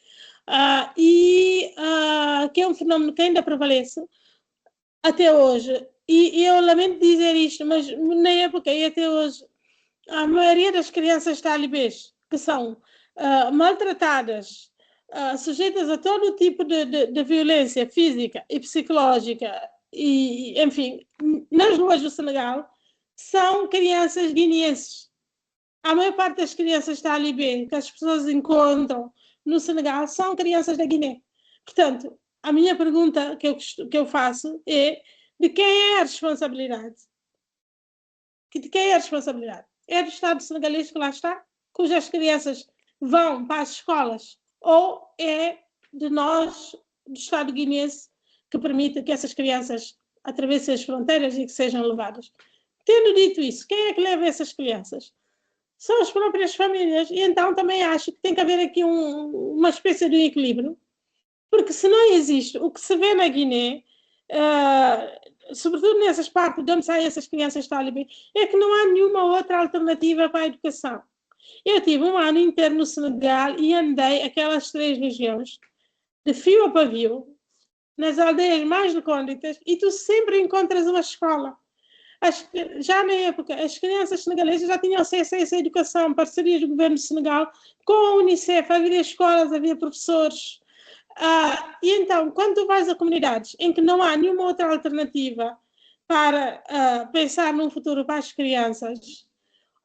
que é um fenómeno que ainda prevalece até hoje. E eu lamento dizer isto, mas na época e até hoje, a maioria das crianças talibês que são maltratadas, sujeitas a todo tipo de violência física e psicológica, e, enfim, nas ruas do Senegal, são crianças guineenses. A maior parte das crianças talibã que as pessoas encontram no Senegal são crianças da Guiné. Portanto, a minha pergunta que eu faço é: de quem é a responsabilidade? De quem é a responsabilidade? É do Estado senegalês que lá está, cujas crianças vão para as escolas, ou é de nós, do Estado guinense, que permite que essas crianças atravessem as fronteiras e que sejam levadas? Tendo dito isso, quem é que leva essas crianças? São as próprias famílias, e então também acho que tem que haver aqui uma espécie de equilíbrio, porque se não existe o que se vê na Guiné, sobretudo nessas partes de onde saem essas crianças talibã, é que não há nenhuma outra alternativa para a educação. Eu tive um ano inteiro no Senegal e andei aquelas 3 regiões, de fio a pavio, nas aldeias mais recônditas, e tu sempre encontras uma escola. Já na época, as crianças senegalesas já tinham acesso a essa educação, parcerias do governo do Senegal com a Unicef, havia escolas, havia professores, E então, quando tu vais a comunidades em que não há nenhuma outra alternativa para pensar num futuro para as crianças,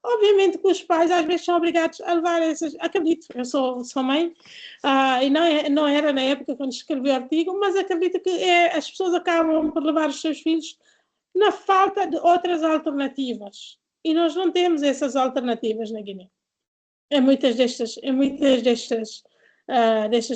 obviamente que os pais às vezes são obrigados a levar essas. Acredito, eu sou mãe, e não era na época quando escrevi o artigo, mas acredito que as pessoas acabam por levar os seus filhos na falta de outras alternativas. E nós não temos essas alternativas na Guiné. Em muitas destas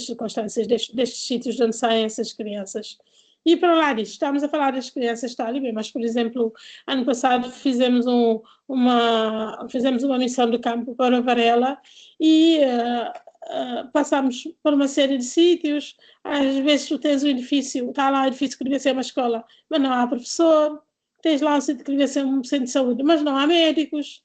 circunstâncias, destes sítios de onde saem essas crianças. E para lá disto, estamos a falar das crianças talibã, mas, por exemplo, ano passado fizemos uma missão de campo para Varela e passámos por uma série de sítios. Às vezes tu tens um edifício, está lá um edifício que devia ser uma escola, mas não há professor. Tens lá um sítio que devia ser um centro de saúde, mas não há médicos.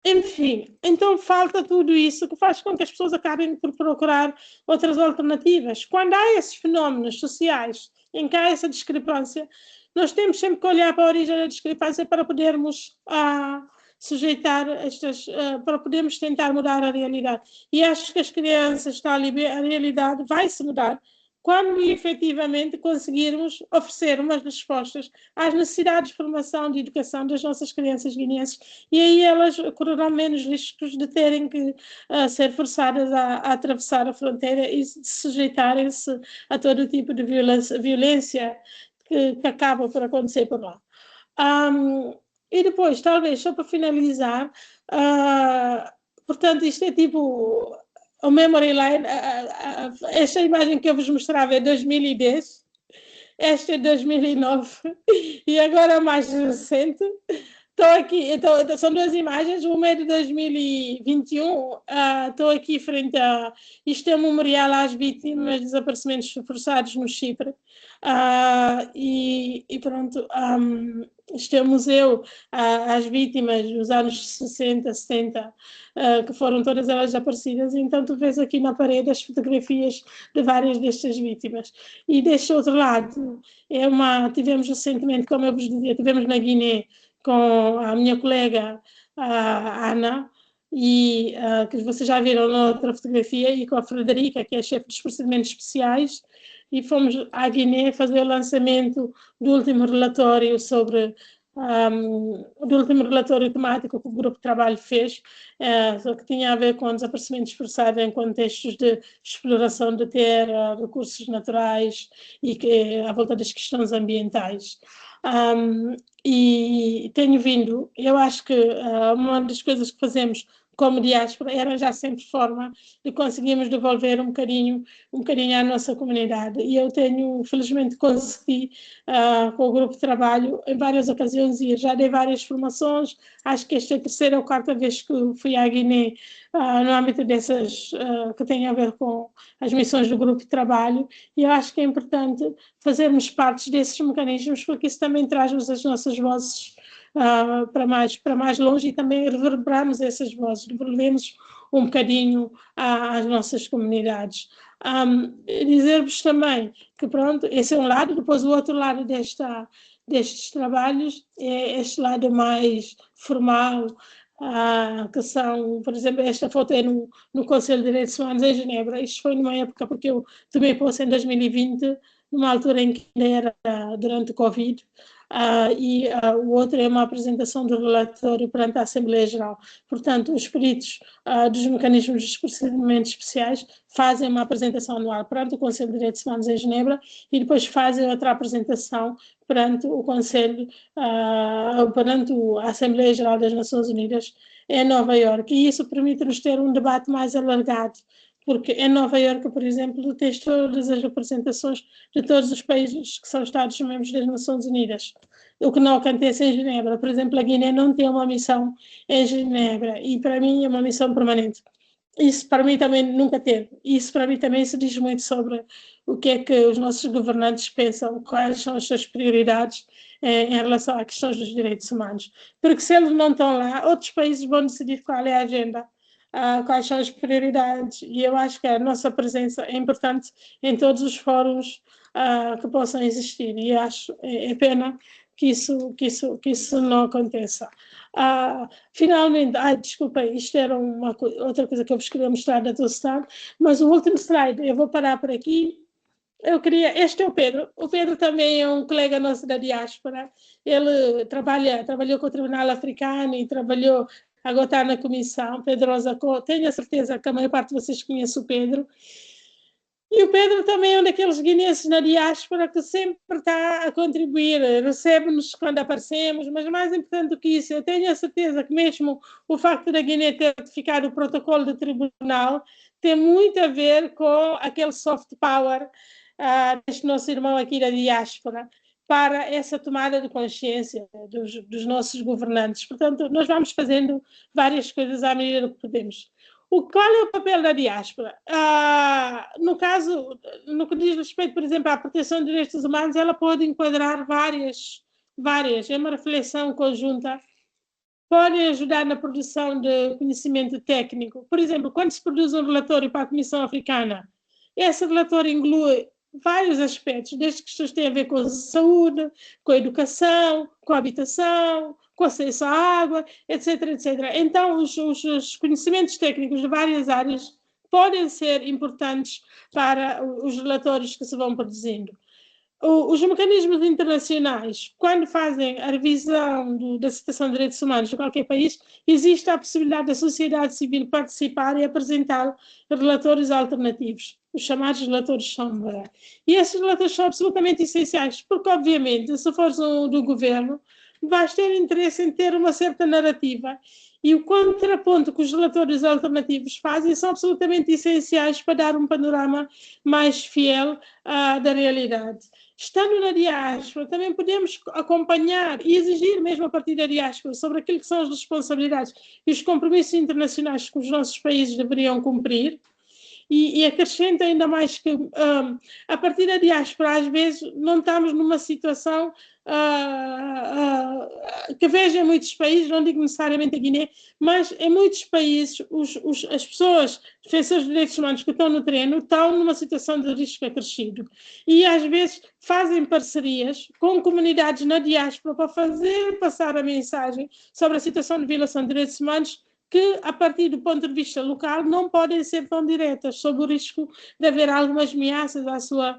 Enfim, então falta tudo isso que faz com que as pessoas acabem por procurar outras alternativas. Quando há esses fenómenos sociais em que há essa discrepância, nós temos sempre que olhar para a origem da discrepância para podermos sujeitar para podermos tentar mudar a realidade. E acho que as crianças a realidade vai se mudar quando efetivamente conseguirmos oferecer umas respostas às necessidades de formação, de educação das nossas crianças guineenses, e aí elas correrão menos riscos de terem que ser forçadas a atravessar a fronteira e sujeitarem-se a todo tipo de violência que acaba por acontecer por lá. E depois, talvez, só para finalizar, portanto, isto é tipo o memory line, esta imagem que eu vos mostrava é 2010, esta é 2009 e agora a mais recente. Estou aqui, são duas imagens, uma é de 2021, estou aqui frente a... Isto é um memorial às vítimas de desaparecimentos forçados no Chipre, e pronto, isto é um museu às vítimas dos anos 60, 70, que foram todas elas desaparecidas, então tu vês aqui na parede as fotografias de várias destas vítimas. E deste outro lado, tivemos recentemente, como eu vos dizia, tivemos na Guiné, com a minha colega a Ana, e que vocês já viram na outra fotografia, e com a Frederica, que é a chefe dos procedimentos especiais, e fomos à Guiné fazer o lançamento do último relatório do último relatório temático que o grupo de trabalho fez, que tinha a ver com desaparecimentos forçados em contextos de exploração de terra, recursos naturais e à volta das questões ambientais. E tenho vindo, eu acho que uma das coisas que fazemos como diáspora era já sempre forma de conseguirmos devolver um bocadinho à nossa comunidade. E eu tenho, felizmente, consegui com o grupo de trabalho em várias ocasiões ir. Já dei várias formações, acho que esta é a terceira ou quarta vez que fui à Guiné no âmbito dessas que têm a ver com as missões do grupo de trabalho, e eu acho que é importante fazermos parte desses mecanismos, porque isso também traz-nos as nossas vozes para mais longe, e também reverberamos essas vozes, devolvemos um bocadinho às nossas comunidades. Dizer-vos também que, pronto, esse é um lado, depois o outro lado destes trabalhos é este lado mais formal, que são, por exemplo, esta foto é no Conselho de Direitos Humanos em Genebra. Isto foi numa época, porque eu tomei posse em 2020, numa altura em que ainda era durante o Covid, e o outro é uma apresentação do relatório perante a Assembleia Geral. Portanto, os peritos dos mecanismos dos procedimentos especiais fazem uma apresentação anual perante o Conselho de Direitos Humanos em Genebra e depois fazem outra apresentação perante o Conselho, perante a Assembleia Geral das Nações Unidas em Nova Iorque. E isso permite-nos ter um debate mais alargado, porque em Nova Iorque, por exemplo, tens todas as representações de todos os países que são Estados-membros das Nações Unidas, o que não acontece em Genebra. Por exemplo, a Guiné não tem uma missão em Genebra, e para mim é uma missão permanente. Isso para mim também nunca teve. Isso para mim também se diz muito sobre o que é que os nossos governantes pensam, quais são as suas prioridades em relação a questões dos direitos humanos. Porque se eles não estão lá, outros países vão decidir qual é a agenda, quais são as prioridades, e eu acho que a nossa presença é importante em todos os fóruns que possam existir, e acho é pena que isso não aconteça. Finalmente, desculpa, isto era outra coisa que eu vos queria mostrar da tua cidade, mas o último slide, eu vou parar por aqui, Este é o Pedro. O Pedro também é um colega nosso da diáspora. Ele trabalhou com o Tribunal Africano e trabalhou, agora está na comissão. Pedro Osako. Tenho a certeza que a maior parte de vocês conhece o Pedro. E o Pedro também é um daqueles guineenses na diáspora que sempre está a contribuir, recebe-nos quando aparecemos, mas mais importante do que isso, eu tenho a certeza que mesmo o facto da Guiné ter ratificado o protocolo de tribunal tem muito a ver com aquele soft power deste nosso irmão aqui da diáspora para essa tomada de consciência dos nossos governantes. Portanto, nós vamos fazendo várias coisas à medida que podemos. Qual é o papel da diáspora? No caso, no que diz respeito, por exemplo, à proteção de direitos humanos, ela pode enquadrar várias, é uma reflexão conjunta, pode ajudar na produção de conhecimento técnico. Por exemplo, quando se produz um relatório para a Comissão Africana, esse relatório inclui vários aspectos, desde questões que têm a ver com a saúde, com a educação, com a habitação, com acesso à água, etc, etc. Então, os conhecimentos técnicos de várias áreas podem ser importantes para os relatórios que se vão produzindo. Os mecanismos internacionais, quando fazem a revisão da situação de direitos humanos de qualquer país, existe a possibilidade da sociedade civil participar e apresentar relatórios alternativos, os chamados relatores sombra. E esses relatores são absolutamente essenciais, porque, obviamente, se fores do governo, vais ter interesse em ter uma certa narrativa, e o contraponto que os relatores alternativos fazem são absolutamente essenciais para dar um panorama mais fiel da realidade. Estando na diáspora, também podemos acompanhar e exigir mesmo a partir da diáspora sobre aquilo que são as responsabilidades e os compromissos internacionais que os nossos países deveriam cumprir. E acrescento ainda mais que a partir da diáspora, às vezes, não estamos numa situação que vejo em muitos países, não digo necessariamente a Guiné, mas em muitos países as pessoas, defensores de direitos humanos que estão no terreno, estão numa situação de risco acrescido. E às vezes fazem parcerias com comunidades na diáspora para fazer passar a mensagem sobre a situação de violação de direitos humanos que, a partir do ponto de vista local, não podem ser tão diretas, sob o risco de haver algumas ameaças à sua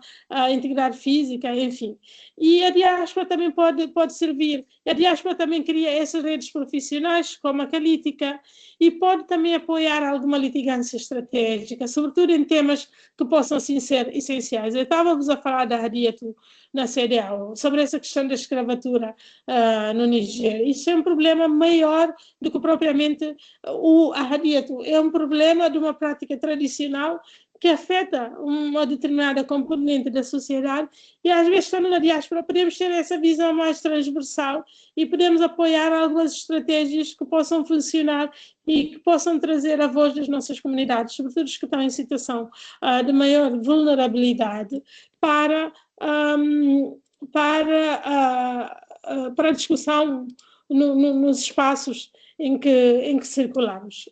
integridade física, enfim. E a diáspora também pode servir. A diáspora também cria essas redes profissionais, como a Calítica, e pode também apoiar alguma litigância estratégica, sobretudo em temas que possam sim ser essenciais. Eu estava-vos a falar da Hadiatou na CEDEAO, sobre essa questão da escravatura no Niger. Isso é um problema maior do que propriamente a Hadiatou. É um problema de uma prática tradicional que afeta uma determinada componente da sociedade e às vezes, estando na diáspora, podemos ter essa visão mais transversal e podemos apoiar algumas estratégias que possam funcionar e que possam trazer a voz das nossas comunidades, sobretudo os que estão em situação de maior vulnerabilidade, para a discussão nos espaços em que circulamos.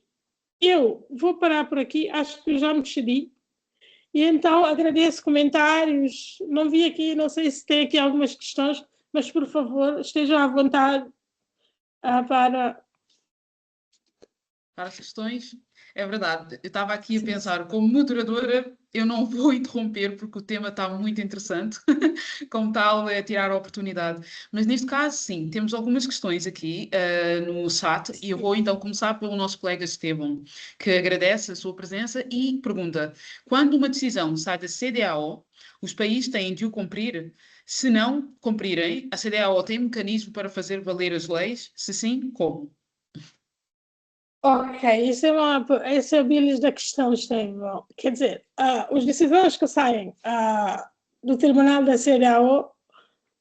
Eu vou parar por aqui, acho que já me excedi. E então agradeço comentários. Não vi aqui, não sei se tem aqui algumas questões, mas por favor, estejam à vontade para as questões. É verdade, eu estava aqui a pensar, como moderadora, eu não vou interromper porque o tema está muito interessante, como tal, é tirar a oportunidade. Mas neste caso, sim, temos algumas questões aqui no chat e eu vou então começar pelo nosso colega Estevão, que agradece a sua presença e pergunta: quando uma decisão sai da CEDEAO, os países têm de o cumprir? Se não cumprirem, a CEDEAO tem mecanismo para fazer valer as leis? Se sim, como? Ok, esse é o bilis da questão, Estevão. Quer dizer, os decisões que saem do tribunal da CEDEAO,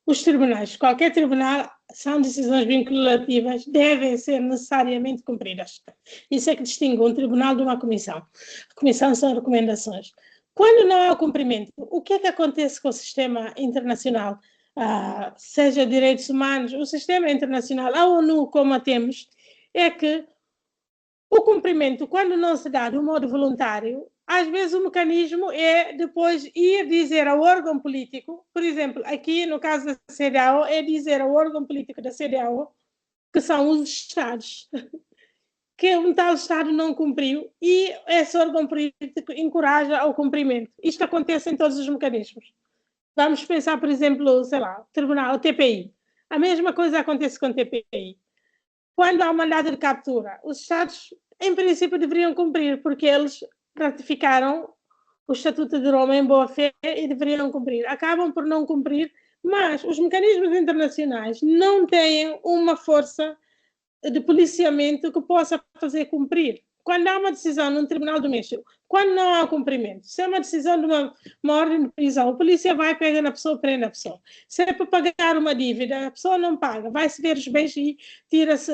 os tribunais, qualquer tribunal, são decisões vinculativas, devem ser necessariamente cumpridas. Isso é que distingue um tribunal de uma comissão. A comissão são recomendações. Quando não há o cumprimento, o que é que acontece com o sistema internacional? Seja direitos humanos, o sistema internacional, a ONU, como a temos, é que o cumprimento, quando não se dá de um modo voluntário, às vezes o mecanismo é depois ir dizer ao órgão político, por exemplo, aqui no caso da CEDEAO, é dizer ao órgão político da CEDEAO, que são os Estados, que um tal Estado não cumpriu e esse órgão político encoraja ao cumprimento. Isto acontece em todos os mecanismos. Vamos pensar, por exemplo, sei lá, tribunal, o TPI. A mesma coisa acontece com o TPI. Quando há um mandado de captura, os Estados, em princípio, deveriam cumprir, porque eles ratificaram o Estatuto de Roma em boa-fé e deveriam cumprir. Acabam por não cumprir, mas os mecanismos internacionais não têm uma força de policiamento que possa fazer cumprir. Quando há uma decisão num tribunal doméstico, quando não há cumprimento, se é uma decisão de uma ordem de prisão, a polícia vai, pega na pessoa, prende a pessoa. Se é para pagar uma dívida, a pessoa não paga, vai-se ver os bens e tira-se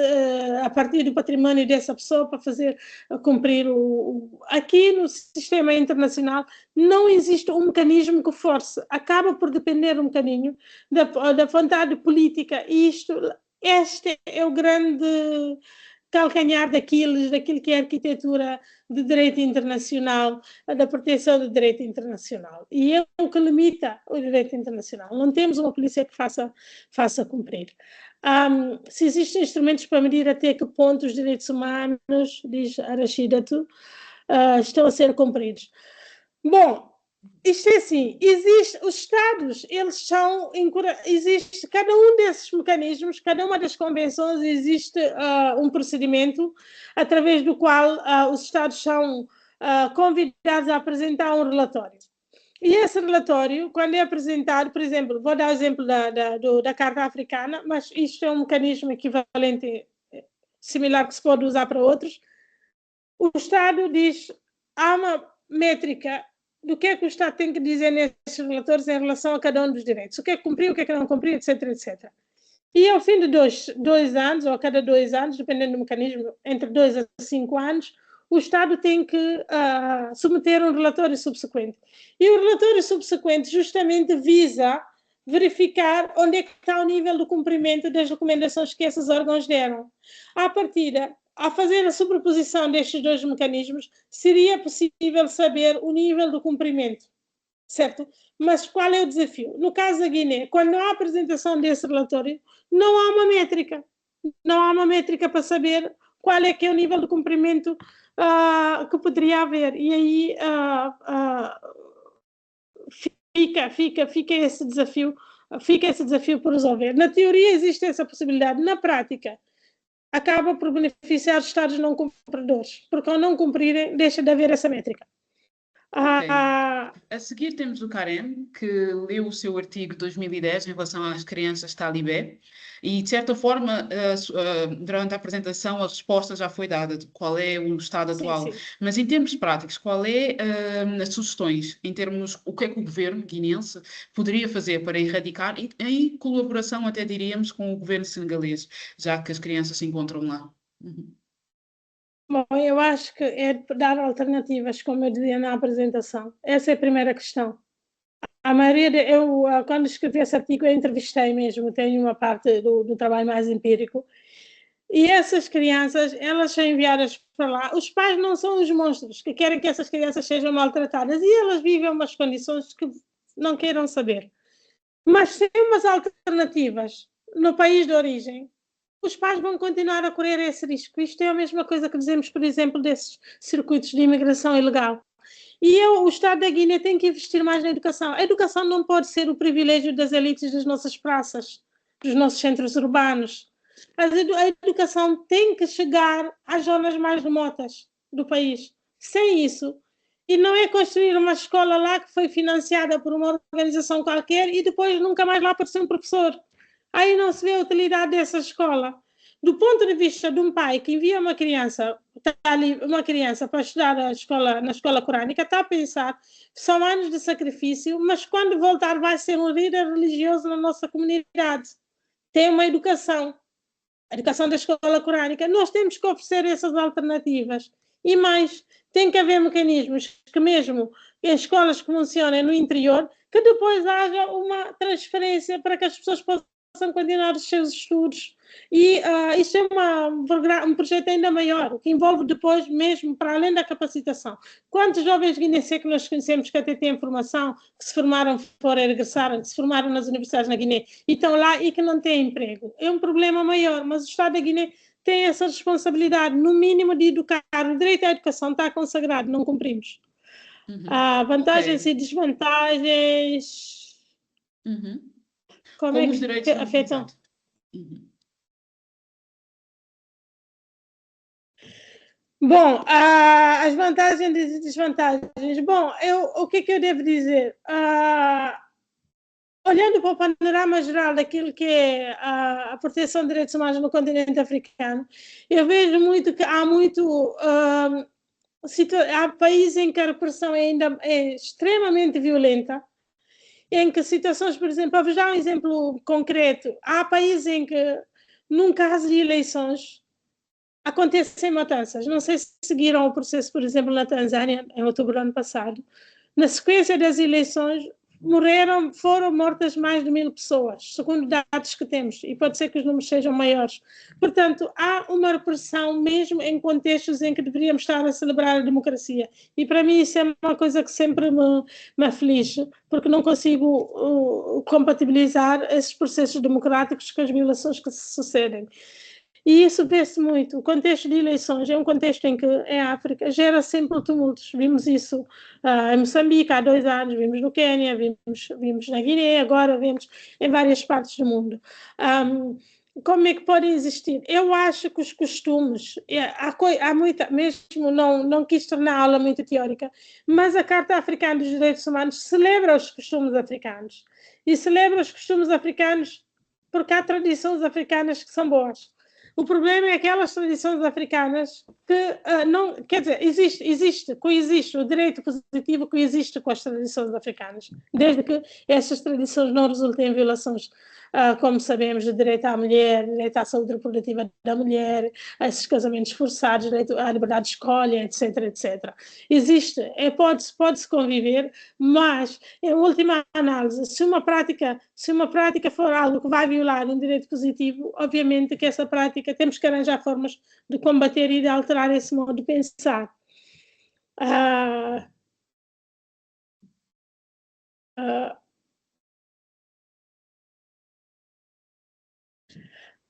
a partir do património dessa pessoa para fazer cumprir Aqui no sistema internacional não existe um mecanismo que force, acaba por depender um bocadinho da vontade política e este é o grande calcanhar daquilo que é a arquitetura de direito internacional, da proteção do direito internacional. E é o que limita o direito internacional. Não temos uma polícia que faça cumprir. Se existem instrumentos para medir até que ponto os direitos humanos, diz Arashidatu, estão a ser cumpridos. Bom, isto é assim, os Estados, eles existe cada um desses mecanismos, cada uma das convenções, existe um procedimento através do qual os Estados são convidados a apresentar um relatório. E esse relatório, quando é apresentado, por exemplo, vou dar o exemplo da Carta Africana, mas isto é um mecanismo equivalente, similar, que se pode usar para outros. O Estado diz, há uma métrica do que é que o Estado tem que dizer nesses relatórios em relação a cada um dos direitos. O que é que cumpriu, o que é que não cumpriu, etc, etc. E ao fim de dois anos, ou a cada 2 anos, dependendo do mecanismo, entre 2 a 5 anos, o Estado tem que submeter um relatório subsequente. E o relatório subsequente justamente visa verificar onde é que está o nível do cumprimento das recomendações que esses órgãos deram. À partida, a fazer a sobreposição destes dois mecanismos, seria possível saber o nível do cumprimento, certo? Mas qual é o desafio? No caso da Guiné, quando há a apresentação desse relatório, não há uma métrica. Não há uma métrica para saber qual é que é o nível de cumprimento que poderia haver. E aí fica esse desafio por resolver. Na teoria existe essa possibilidade. Na prática, acaba por beneficiar os Estados não cumpridores, porque ao não cumprirem, deixa de haver essa métrica. A seguir temos o Karen, que leu o seu artigo de 2010 em relação às crianças talibé, e de certa forma, durante a apresentação, a resposta já foi dada de qual é o estado atual. Sim. Mas em termos práticos, qual é as sugestões, em termos, o que é que o governo guineense poderia fazer para erradicar, em colaboração até diríamos com o governo senegalês, já que as crianças se encontram lá? Bom, eu acho que é dar alternativas, como eu dizia na apresentação. Essa é a primeira questão. A maioria, quando escrevi esse artigo, eu entrevistei mesmo, tenho uma parte do trabalho mais empírico, e essas crianças, elas são enviadas para lá. Os pais não são os monstros que querem que essas crianças sejam maltratadas, e elas vivem umas condições que não queiram saber. Mas sem umas alternativas no país de origem, os pais vão continuar a correr esse risco. Isto é a mesma coisa que dizemos, por exemplo, desses circuitos de imigração ilegal. E o Estado da Guiné tem que investir mais na educação. A educação não pode ser o privilégio das elites das nossas praças, dos nossos centros urbanos. A educação tem que chegar às zonas mais remotas do país. Sem isso, e não é construir uma escola lá que foi financiada por uma organização qualquer e depois nunca mais lá apareceu um professor. Aí não se vê a utilidade dessa escola. Do ponto de vista de um pai que envia uma criança para estudar na escola corânica, está a pensar que são anos de sacrifício, mas quando voltar vai ser um líder religioso na nossa comunidade. Tem uma educação, a educação da escola corânica. Nós temos que oferecer essas alternativas. E mais, tem que haver mecanismos que mesmo em escolas que funcionem no interior, que depois haja uma transferência para que as pessoas possam continuar os seus estudos. E isto é um projeto ainda maior, que envolve depois mesmo, para além da capacitação. Quantos jovens guineenses que nós conhecemos que até têm formação, que se formaram fora, regressaram, que se formaram nas universidades na Guiné e estão lá e que não têm emprego? É um problema maior, mas o Estado da Guiné tem essa responsabilidade, no mínimo, de educar. O direito à educação está consagrado, não cumprimos. Vantagens e desvantagens... Uhum. Como é Como os que direitos não... afetam? Exato. Uhum. Bom, as vantagens e desvantagens. Bom, o que é que eu devo dizer? Olhando para o panorama geral daquilo que é a proteção de direitos humanos no continente africano, eu vejo muito que há países em que a repressão ainda é extremamente violenta, em que situações, por exemplo, para vos dar um exemplo concreto, há países em que, num caso de eleições, acontecem matanças. Não sei se seguiram o processo, por exemplo, na Tanzânia, em outubro do ano passado. Na sequência das eleições, foram mortas mais de 1000 pessoas, segundo dados que temos, e pode ser que os números sejam maiores. Portanto, há uma repressão mesmo em contextos em que deveríamos estar a celebrar a democracia. E para mim isso é uma coisa que sempre me aflige, porque não consigo compatibilizar esses processos democráticos com as violações que se sucedem. E isso vê-se muito. O contexto de eleições é um contexto em que, em África, gera sempre tumultos. Vimos isso em Moçambique há 2 anos, vimos no Quênia, vimos na Guiné, agora vemos em várias partes do mundo. Como é que podem existir? Eu acho que os costumes, há muita, mesmo não quis tornar a aula muito teórica, mas a Carta Africana dos Direitos Humanos celebra os costumes africanos. E celebra os costumes africanos porque há tradições africanas que são boas. O problema é aquelas tradições africanas que não, quer dizer, coexiste o direito positivo coexiste com as tradições africanas, desde que essas tradições não resultem em violações, como sabemos, de direito à mulher, direito à saúde reprodutiva da mulher, a esses casamentos forçados, direito à liberdade de escolha, etc, etc. Existe, pode-se conviver, mas, em última análise, se uma prática for algo que vai violar um direito positivo, obviamente que essa prática temos que arranjar formas de combater e de alterar esse modo de pensar.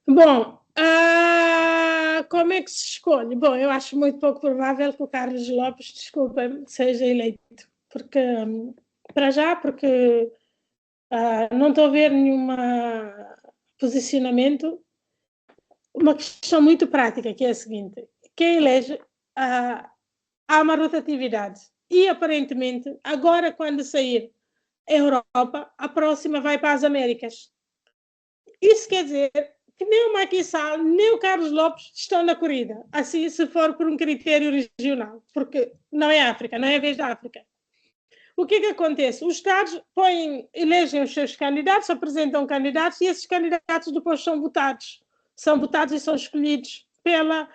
Bom, como é que se escolhe? Bom, eu acho muito pouco provável que o Carlos Lopes, desculpem, seja eleito, porque, para já, porque não estou a ver nenhum posicionamento. Uma questão muito prática, que é a seguinte: quem elege, há uma rotatividade. E, aparentemente, agora, quando sair a Europa, a próxima vai para as Américas. Isso quer dizer que nem o Macky Sall, nem o Carlos Lopes estão na corrida, assim, se for por um critério regional, porque não é África, não é a vez da África. O que acontece? Os Estados elegem os seus candidatos, apresentam candidatos e esses candidatos depois são votados e são escolhidos pela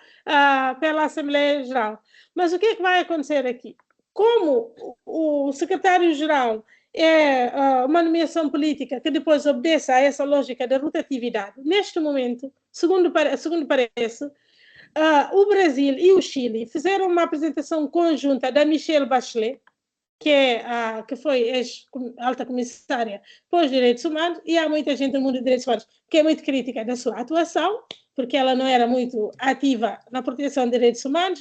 Assembleia Geral. Mas o que vai acontecer aqui? Como o secretário-geral é uma nomeação política que depois obedece a essa lógica da rotatividade, neste momento, segundo parece, o Brasil e o Chile fizeram uma apresentação conjunta da Michelle Bachelet, que foi ex-alta comissária para os direitos humanos, e há muita gente no mundo dos direitos humanos que é muito crítica da sua atuação, porque ela não era muito ativa na proteção de direitos humanos,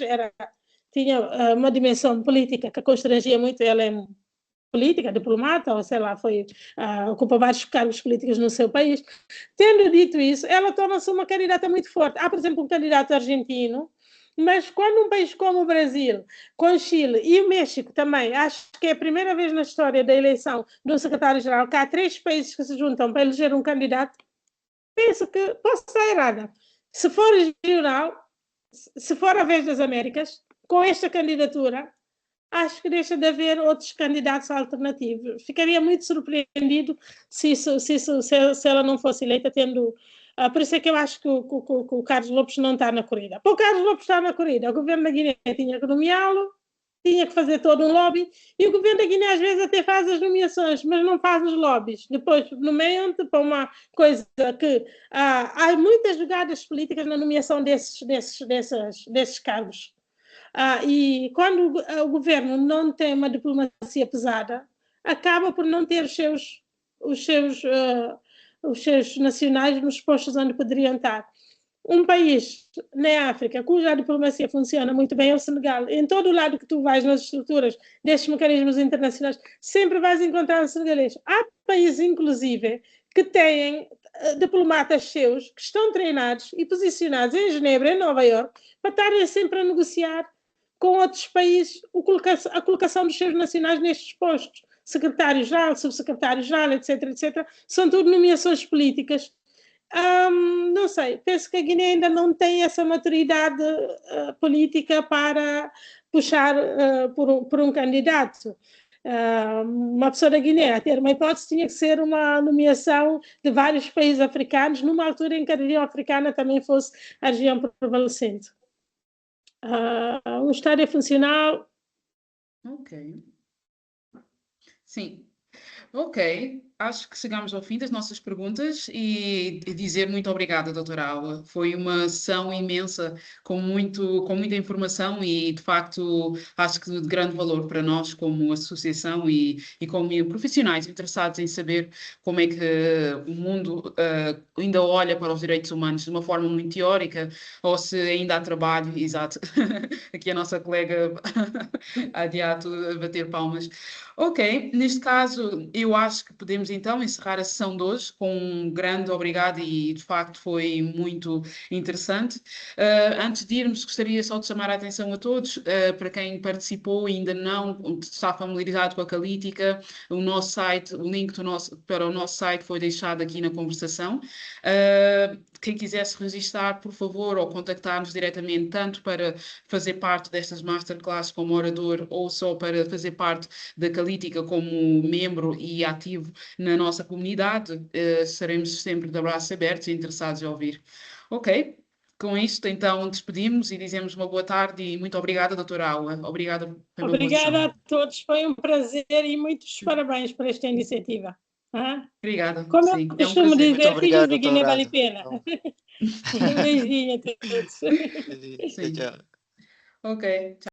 tinha uma dimensão política que constrangia muito. Ela é política, diplomata, ou sei lá, ocupa vários cargos políticos no seu país. Tendo dito isso, ela torna-se uma candidata muito forte. Há, por exemplo, um candidato argentino, mas quando um país como o Brasil, com Chile e o México também, acho que é a primeira vez na história da eleição do secretário-geral que há 3 países que se juntam para eleger um candidato, penso que posso estar errada. Se for regional, se for a vez das Américas, com esta candidatura, acho que deixa de haver outros candidatos alternativos. Ficaria muito surpreendido se ela não fosse eleita, tendo. Por isso é que eu acho que o Carlos Lopes não está na corrida. Para o Carlos Lopes estar na corrida, o governo da Guiné tinha que nomeá-lo, tinha que fazer todo um lobby, e o governo da Guiné às vezes até faz as nomeações, mas não faz os lobbies. Depois nomeiam-te para uma coisa que há muitas jogadas políticas na nomeação desses cargos. E quando o governo não tem uma diplomacia pesada, acaba por não ter os seus nacionais nos postos onde poderiam estar. um país na África cuja diplomacia funciona muito bem é o Senegal. Em todo o lado que tu vais nas estruturas destes mecanismos internacionais, sempre vais encontrar um senegalês. Há países, inclusive, que têm diplomatas seus que estão treinados e posicionados em Genebra, em Nova Iorque, para estarem sempre a negociar com outros países a colocação dos seus nacionais nestes postos. Secretário-geral, subsecretário-geral, etc., etc. São tudo nomeações políticas. Não sei, penso que a Guiné ainda não tem essa maturidade política para puxar por um candidato. Uma pessoa da Guiné, a ter uma hipótese, tinha que ser uma nomeação de vários países africanos, numa altura em que a região africana também fosse a região prevalecente. Um estádio funcional. Ok. Sim. Ok, acho que chegamos ao fim das nossas perguntas e dizer muito obrigada, doutora Aula. Foi uma sessão imensa, com muita informação e, de facto, acho que de grande valor para nós como associação e como profissionais interessados em saber como é que o mundo ainda olha para os direitos humanos de uma forma muito teórica ou se ainda há trabalho, exato. Aqui a nossa colega Adiato a bater palmas. Ok, neste caso, eu acho que podemos então encerrar a sessão de hoje com um grande obrigado e de facto foi muito interessante. Antes de irmos, gostaria só de chamar a atenção a todos, para quem participou e ainda não está familiarizado com a Calítica, o nosso site, o link para o nosso site foi deixado aqui na conversação. Quem quisesse registrar, por favor, ou contactar-nos diretamente, tanto para fazer parte destas masterclasses como orador ou só para fazer parte da Calítica como membro e ativo na nossa comunidade, estaremos sempre de braços abertos e interessados em ouvir. Ok, com isto então despedimos e dizemos uma boa tarde e muito obrigada, doutora Aula. Obrigada pela Obrigada a todos, foi um prazer e muitos parabéns por esta iniciativa. Obrigada, como sim, eu costumo dizer, Muito obrigado, filhos da Guiné vale a pena. doutorado. Um beijinho a todos. Sim. Tchau. Ok.